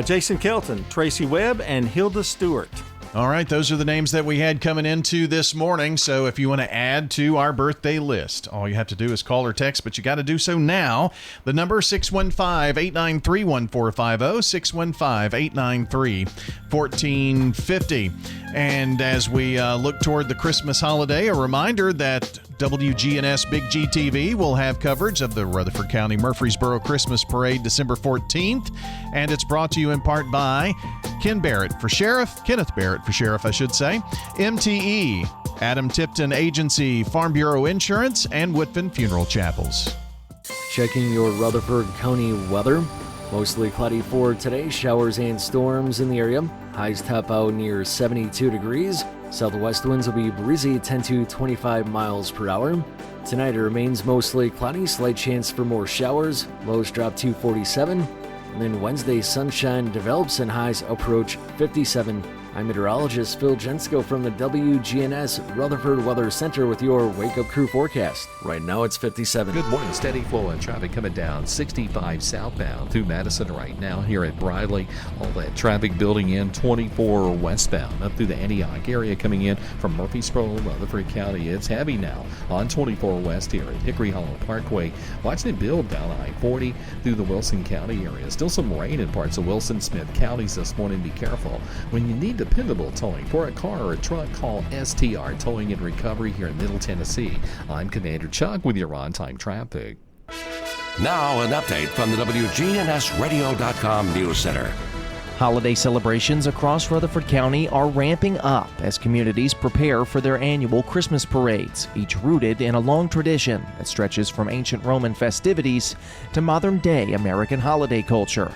Jason Kelton, Tracy Webb, and Hilda Stewart. All right, those are the names that we had coming into this morning. So if you want to add to our birthday list, all you have to do is call or text, but you got to do so now. The number 615-893-1450, 615-893-1450. And as we look toward the Christmas holiday, a reminder that WGNS Big GTV will have coverage of the Rutherford County Murfreesboro Christmas Parade December 14th. And it's brought to you in part by Kenneth Barrett for Sheriff, I should say, MTE, Adam Tipton Agency, Farm Bureau Insurance, and Woodfin Funeral Chapels. Checking your Rutherford County weather. Mostly cloudy for today, showers and storms in the area. Highs top out near 72 degrees. Southwest winds will be breezy 10 to 25 miles per hour. Tonight it remains mostly cloudy, slight chance for more showers. Lows drop to 47. And then Wednesday, sunshine develops and highs approach 57. I'm meteorologist Phil Jensko from the WGNS Rutherford Weather Center with your Wake Up Crew forecast. Right now it's 57. Good morning. Steady flow of traffic coming down 65 southbound through Madison right now here at Briley. All that traffic building in 24 westbound up through the Antioch area coming in from Murfreesboro, Rutherford County. It's heavy now on 24 west here at Hickory Hollow Parkway. Watching it build down I-40 through the Wilson County area. Still some rain in parts of Wilson Smith counties this morning. Be careful. When you need dependable towing for a car or a truck, call STR Towing and Recovery here in Middle Tennessee. I'm Commander Chuck with your on-time traffic. Now an update from the WGNSradio.com News Center. Holiday celebrations across Rutherford County are ramping up as communities prepare for their annual Christmas parades, each rooted in a long tradition that stretches from ancient Roman festivities to modern-day American holiday culture.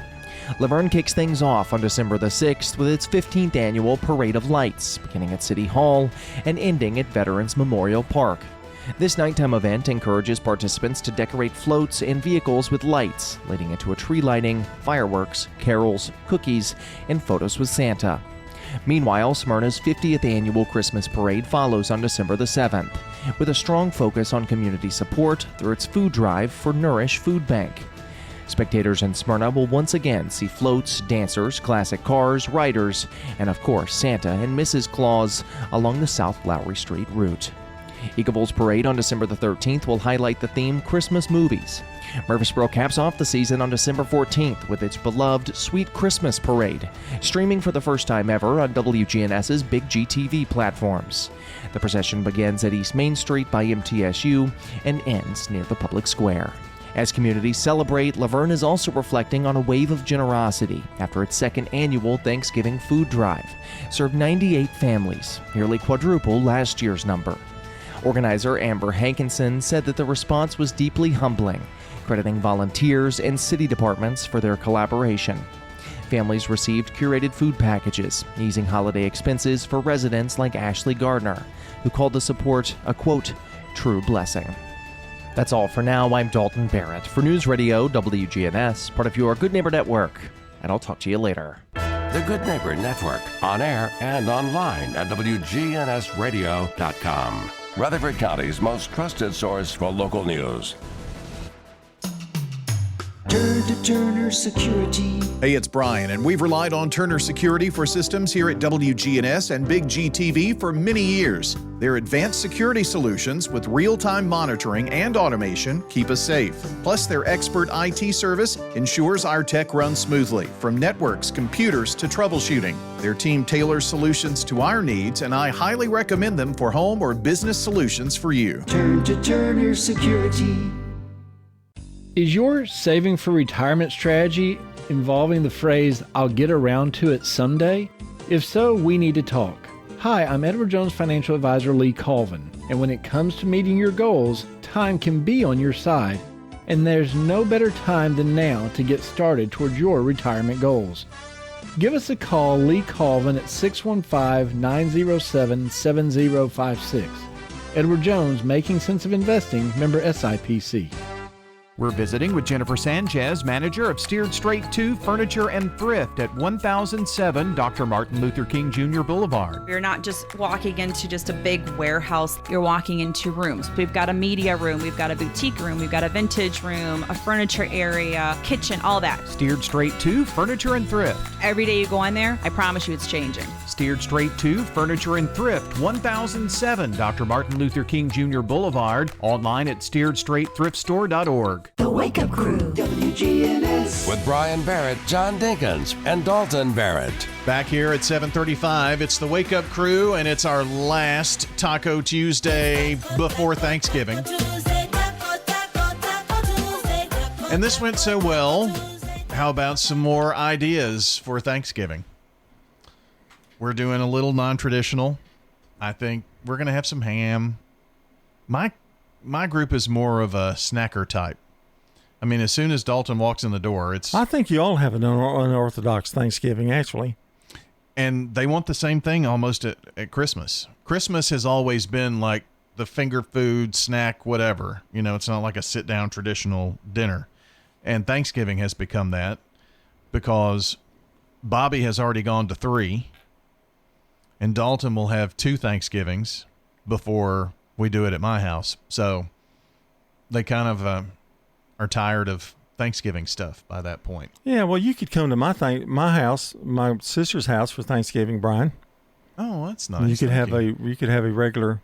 Laverne kicks things off on December the 6th with its 15th annual Parade of Lights, beginning at City Hall and ending at Veterans Memorial Park. This nighttime event encourages participants to decorate floats and vehicles with lights, leading into a tree lighting, fireworks, carols, cookies, and photos with Santa. Meanwhile, Smyrna's 50th annual Christmas parade follows on December the 7th, with a strong focus on community support through its food drive for Nourish Food Bank. Spectators in Smyrna will once again see floats, dancers, classic cars, riders, and of course Santa and Mrs. Claus along the South Lowry Street route. Eagle's Parade on December the 13th will highlight the theme Christmas movies. Murfreesboro caps off the season on December 14th with its beloved Sweet Christmas Parade, streaming for the first time ever on WGNS's Big GTV platforms. The procession begins at East Main Street by MTSU and ends near the public square. As communities celebrate, Laverne is also reflecting on a wave of generosity after its second annual Thanksgiving food drive. Served 98 families, nearly quadruple last year's number. Organizer Amber Hankinson said that the response was deeply humbling, crediting volunteers and city departments for their collaboration. Families received curated food packages, easing holiday expenses for residents like Ashley Gardner, who called the support a, quote, true blessing. That's all for now. I'm Dalton Barrett for News Radio WGNS, part of your Good Neighbor Network, and I'll talk to you later. The Good Neighbor Network, on air and online at WGNSradio.com. Rutherford County's most trusted source for local news. Turn to Turner Security. Hey, it's Brian, and we've relied on Turner Security for systems here at WGNS and Big GTV for many years. Their advanced security solutions with real-time monitoring and automation keep us safe. Plus, their expert IT service ensures our tech runs smoothly, from networks, computers to troubleshooting. Their team tailors solutions to our needs, and I highly recommend them for home or business solutions for you. Turn to Turner Security. Is your saving for retirement strategy involving the phrase, I'll get around to it someday? If so, we need to talk. Hi, I'm Edward Jones Financial Advisor Lee Colvin, and when it comes to meeting your goals, time can be on your side, and there's no better time than now to get started towards your retirement goals. Give us a call, Lee Colvin, at 615-907-7056. Edward Jones, Making Sense of Investing, member SIPC. We're visiting with Jennifer Sanchez, manager of Steered Straight 2 Furniture and Thrift at 1007 Dr. Martin Luther King Jr. Boulevard. You're not just walking into just a big warehouse, you're walking into rooms. We've got a media room, we've got a boutique room, we've got a vintage room, a furniture area, kitchen, all that. Steered Straight 2 Furniture and Thrift. Every day you go in there, I promise you it's changing. Steered Straight 2 Furniture and Thrift, 1007 Dr. Martin Luther King Jr. Boulevard. Online at steeredstraightthriftstore.org. The Wake Up Crew, WGNS. With Brian Barrett, John Dinkins, and Dalton Barrett. Back here at 7:35, it's the Wake Up Crew, and it's our last Taco Tuesday before Thanksgiving. And this went so well. How about some more ideas for Thanksgiving? We're doing a little non-traditional. I think we're going to have some ham. My group is more of a snacker type. I mean, as soon as Dalton walks in the door, it's... I think you all have an unorthodox Thanksgiving, actually. And they want the same thing almost at Christmas. Christmas has always been like the finger food, snack, whatever. You know, it's not like a sit-down traditional dinner. And Thanksgiving has become that because Bobby has already gone to 3. And Dalton will have 2 Thanksgivings before we do it at my house. So they kind of... are tired of Thanksgiving stuff by that point. Yeah, well, you could come to my house, my sister's house for Thanksgiving, Brian. Oh, that's nice. You could have a regular,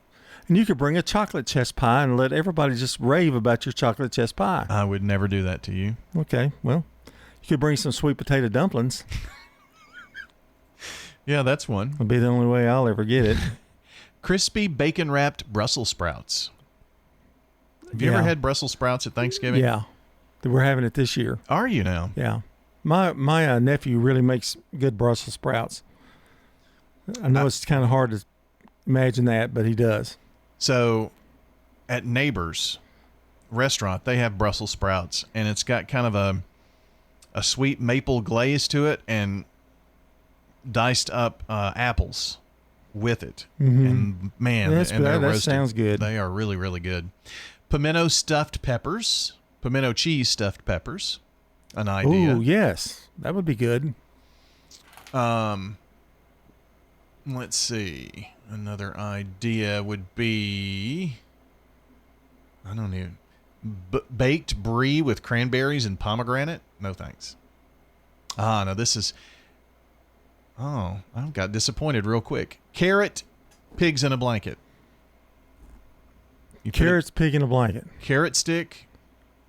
and you could bring a chocolate chess pie and let everybody just rave about your chocolate chess pie. I would never do that to you. Okay, well, you could bring some sweet potato dumplings. Yeah, that's one. It'll be the only way I'll ever get it. Crispy bacon wrapped Brussels sprouts. Have you ever had Brussels sprouts at Thanksgiving? Yeah. We're having it this year. Are you now? Yeah. My nephew really makes good Brussels sprouts. I know it's kind of hard to imagine that, but he does. So at Neighbors restaurant, they have Brussels sprouts, and it's got kind of a sweet maple glaze to it and diced up apples with it. Mm-hmm. And man, that's and they're that roasted. Sounds good. They are really, really good. Pimento stuffed peppers, pimento cheese stuffed peppers, an idea. Oh, yes. That would be good. Let's see. Another idea would be, I don't know, baked brie with cranberries and pomegranate. No thanks. No, this is, I got disappointed real quick. Carrot pigs in a blanket. Carrots, pig in a blanket. Carrot stick,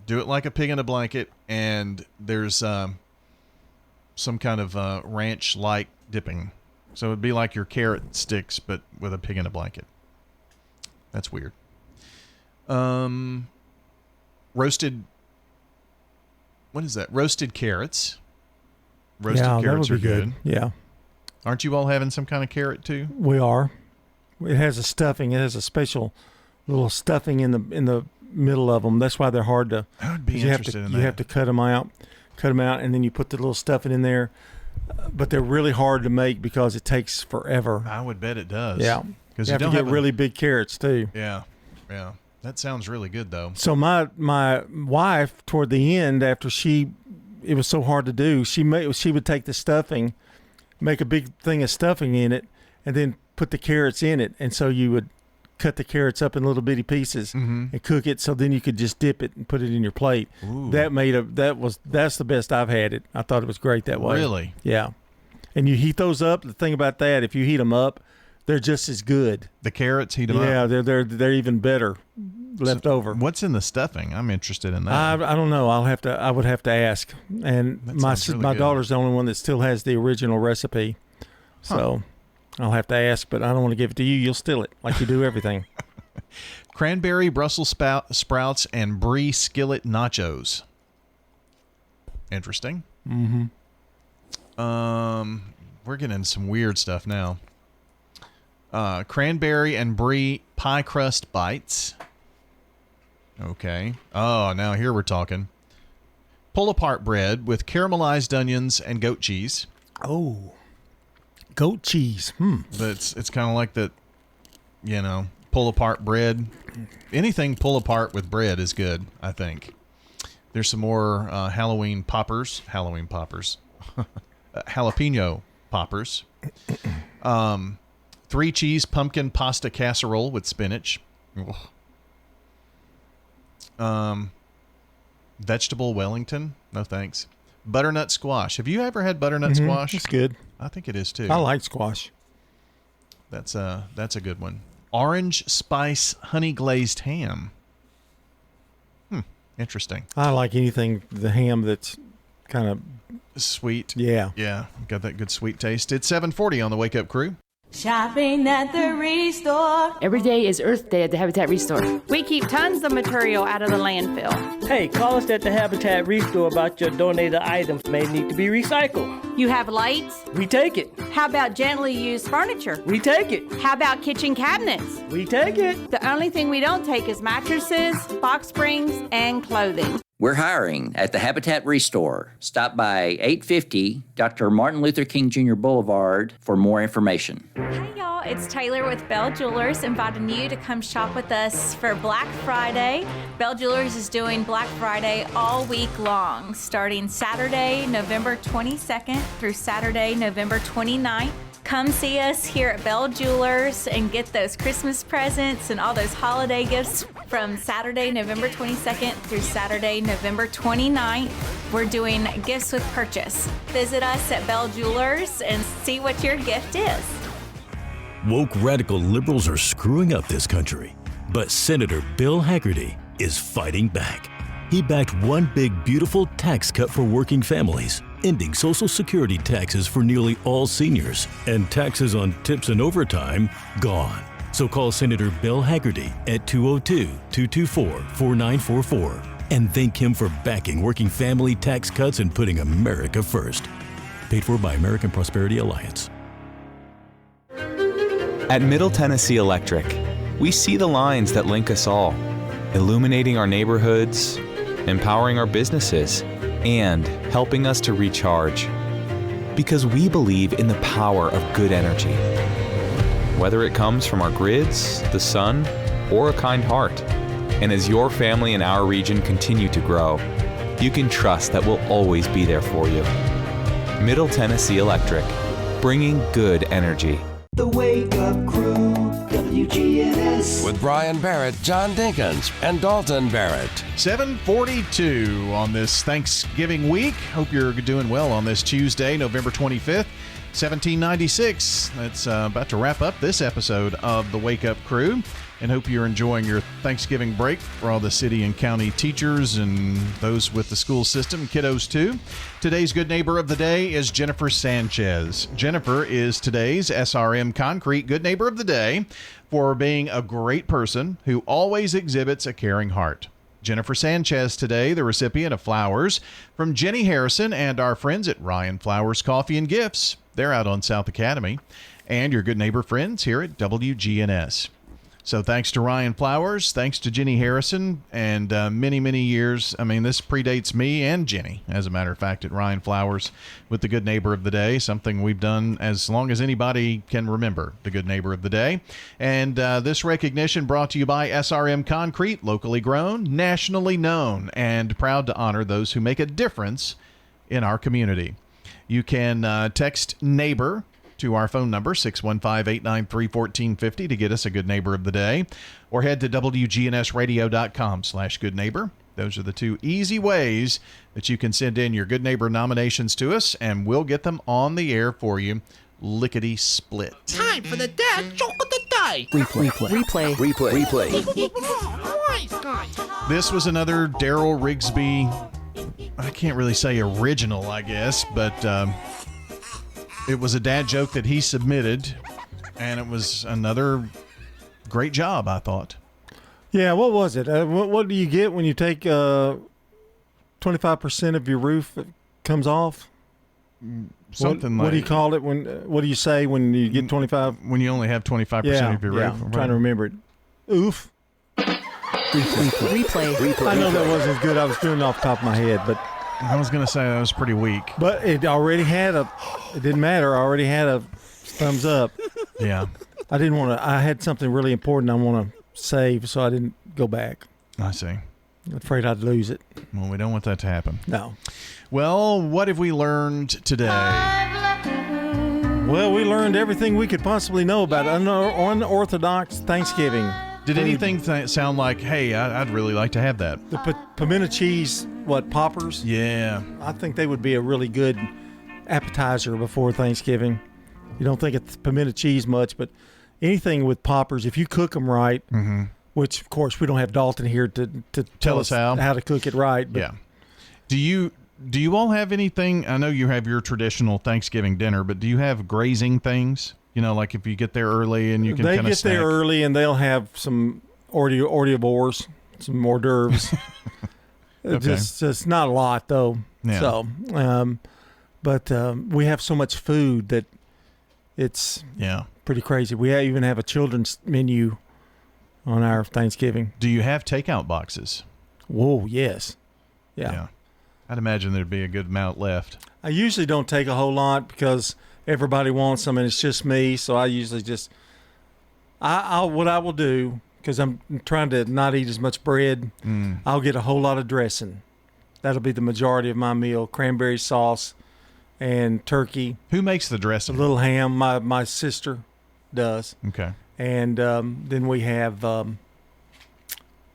do it like a pig in a blanket, and there's some kind of ranch-like dipping. So it'd be like your carrot sticks, but with a pig in a blanket. That's weird. Roasted, what is that? Roasted carrots. Roasted carrots that would be are good. Yeah. Aren't you all having some kind of carrot too? We are. It has a stuffing. It has a special little stuffing in the middle of them. That's why they're hard to. I would be interested in that. You have to cut them out, and then you put the little stuffing in there. But they're really hard to make because it takes forever. I would bet it does. Yeah, because you have to get really big carrots too. Yeah. That sounds really good though. So my wife, toward the end, after it was so hard to do, she would take the stuffing, make a big thing of stuffing in it, and then put the carrots in it. And so you would cut the carrots up in little bitty pieces and cook it. So then you could just dip it and put it in your plate. Ooh. That's the best I've had it. I thought it was great that way. Really? Yeah. And you heat those up. The thing about that, if you heat them up, they're just as good. The carrots, heat them up? Yeah, they're even better left over. What's in the stuffing? I'm interested in that. I don't know. I would have to ask. And my daughter's the only one that still has the original recipe. So I'll have to ask, but I don't want to give it to you. You'll steal it like you do everything. Cranberry Brussels sprouts and brie skillet nachos. Interesting. Mm-hmm. We're getting into some weird stuff now. Cranberry and brie pie crust bites. Okay. Oh, now here we're talking. Pull apart bread with caramelized onions and goat cheese. Oh, goat cheese. But it's kind of like that, pull apart bread. Anything pull apart with bread is good, I think. There's some more Halloween poppers. Jalapeno poppers. 3-cheese pumpkin pasta casserole with spinach. Vegetable Wellington. No thanks. Butternut squash. Have you ever had butternut squash? It's good. I think it is too. I like squash. That's a good one. Orange spice honey glazed ham. Interesting. I like anything, the ham that's kind of sweet. Yeah. Yeah. Got that good sweet taste. It's 7:40 on the Wake Up Crew. Shopping at the Restore. Every day is Earth Day at the Habitat Restore. We keep tons of material out of the landfill. Hey, call us at the Habitat Restore about your donated items may need to be recycled. You have lights? We take it. How about gently used furniture? We take it. How about kitchen cabinets? We take it. The only thing we don't take is mattresses, box springs, and clothing. We're hiring at the Habitat Restore. Stop by 850 Dr. Martin Luther King Jr. Boulevard for more information. Hey y'all, it's Taylor with Bell Jewelers inviting you to come shop with us for Black Friday. Bell Jewelers is doing Black Friday all week long, starting Saturday, November 22nd through Saturday, November 29th. Come see us here at Bell Jewelers and get those Christmas presents and all those holiday gifts from Saturday, November 22nd through Saturday, November 29th. We're doing gifts with purchase. Visit us at Bell Jewelers and see what your gift is. Woke radical liberals are screwing up this country, but Senator Bill Hagerty is fighting back. He backed one big, beautiful tax cut for working families, ending Social Security taxes for nearly all seniors, and taxes on tips and overtime gone. So call Senator Bill Hagerty at 202-224-4944 and thank him for backing working family tax cuts and putting America first. Paid for by American Prosperity Alliance. At Middle Tennessee Electric, we see the lines that link us all, illuminating our neighborhoods, empowering our businesses, and helping us to recharge. Because we believe in the power of good energy. Whether it comes from our grids, the sun, or a kind heart. And as your family and our region continue to grow, you can trust that we'll always be there for you. Middle Tennessee Electric, bringing good energy. The Wake Up Crew, WGNS. With Brian Barrett, John Dinkins, and Dalton Barrett. 7:42 on this Thanksgiving week. Hope you're doing well on this Tuesday, November 25th, 1796. That's about to wrap up this episode of the Wake Up Crew. And hope you're enjoying your Thanksgiving break for all the city and county teachers and those with the school system, kiddos too. Today's good neighbor of the day is Jennifer Sanchez. Jennifer is today's SRM Concrete Good Neighbor of the Day for being a great person who always exhibits a caring heart. Jennifer Sanchez today, the recipient of flowers from Jenny Harrison and our friends at Ryan Flowers Coffee and Gifts. They're out on South Academy. And your good neighbor friends here at WGNS. So thanks to Ryan Flowers, thanks to Jenny Harrison, and many, many years. I mean, this predates me and Jenny, as a matter of fact, at Ryan Flowers with the Good Neighbor of the Day, something we've done as long as anybody can remember, the Good Neighbor of the Day. And this recognition brought to you by SRM Concrete, locally grown, nationally known, and proud to honor those who make a difference in our community. You can text NEIGHBOR to our phone number, 615-893-1450, to get us a Good Neighbor of the Day, or head to WGNSradio.com/goodneighbor. Those are the two easy ways that you can send in your Good Neighbor nominations to us, and we'll get them on the air for you, lickety-split. Time for the dad joke of the day. Replay. This was another Daryl Rigsby, I can't really say original, I guess, but it was a dad joke that he submitted, and it was another great job, I thought. Yeah, what was it? What do you get when you take 25% of your roof that comes off? Something what do you call it? What do you say when you get 25? When you only have 25% of your roof. I'm trying to remember it. Oof. Replay. I know that wasn't as good. I was doing it off the top of my head, but I was going to say that was pretty weak. But it already had it didn't matter. I already had a thumbs up. Yeah. I didn't want to, I had something really important I want to save, so I didn't go back. I see. I'm afraid I'd lose it. Well, we don't want that to happen. No. Well, what have we learned today? Well, we learned everything we could possibly know about unorthodox Thanksgiving. Did anything sound like, hey, I'd really like to have that? The pimento cheese, poppers? Yeah. I think they would be a really good appetizer before Thanksgiving. You don't think it's pimento cheese much, but anything with poppers, if you cook them right, which, of course, we don't have Dalton here to tell us how to cook it right. But yeah. Do you all have anything? I know you have your traditional Thanksgiving dinner, but do you have grazing things? You know, like if you get there early and you can kind of snack. They get there early and they'll have some hors some hors d'oeuvres. Okay. Just not a lot, though. Yeah. So, but we have so much food that it's pretty crazy. We even have a children's menu on our Thanksgiving. Do you have takeout boxes? Whoa, yes. Yeah. I'd imagine there'd be a good amount left. I usually don't take a whole lot because everybody wants them and it's just me. So I usually just, what I will do, because I'm trying to not eat as much bread, I'll get a whole lot of dressing. That'll be the majority of my meal. Cranberry sauce and turkey. Who makes the dressing? A little ham. My sister does. Okay. And then we have,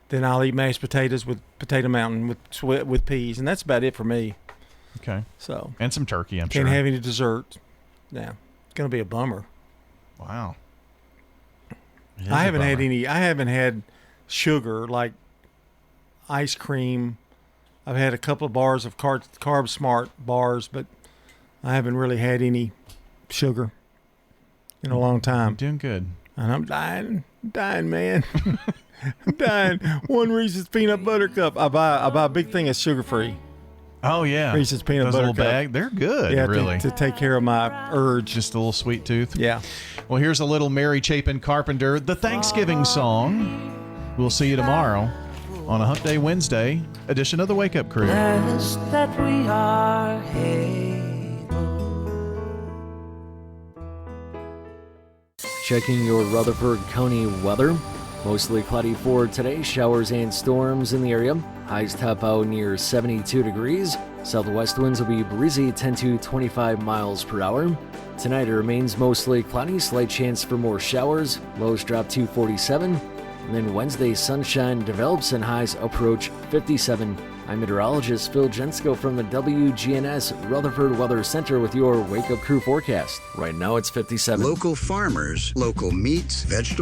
then I'll eat mashed potatoes with Potato Mountain with peas, and that's about it for me. Okay. So. And some turkey, I'm sure. Can't have any dessert. Yeah. It's going to be a bummer. Wow. I haven't had sugar like ice cream. I've had a couple of bars of Carb Smart bars, but I haven't really had any sugar in a long time. You're doing good. And I'm dying, man. I'm dying. One Reese's peanut butter cup. I buy a big thing of sugar-free. Oh, yeah. Reese's peanut butter little cup. bag. They're good, yeah, really. To take care of my urge. Just a little sweet tooth. Yeah. Well, here's a little Mary Chapin Carpenter, the Thanksgiving song. We'll see you tomorrow on a Hump Day Wednesday edition of the Wake Up Crew. Blessed that we are Checking your Rutherford County weather. Mostly cloudy for today, showers and storms in the area. Highs top out near 72 degrees. Southwest winds will be breezy 10 to 25 miles per hour. Tonight it remains mostly cloudy, slight chance for more showers. Lows drop to 47. And then Wednesday, sunshine develops and highs approach 57. I'm meteorologist Phil Jensko from the WGNS Rutherford Weather Center with your Wake Up Crew forecast. Right now it's 57. Local farmers, local meats, vegetables.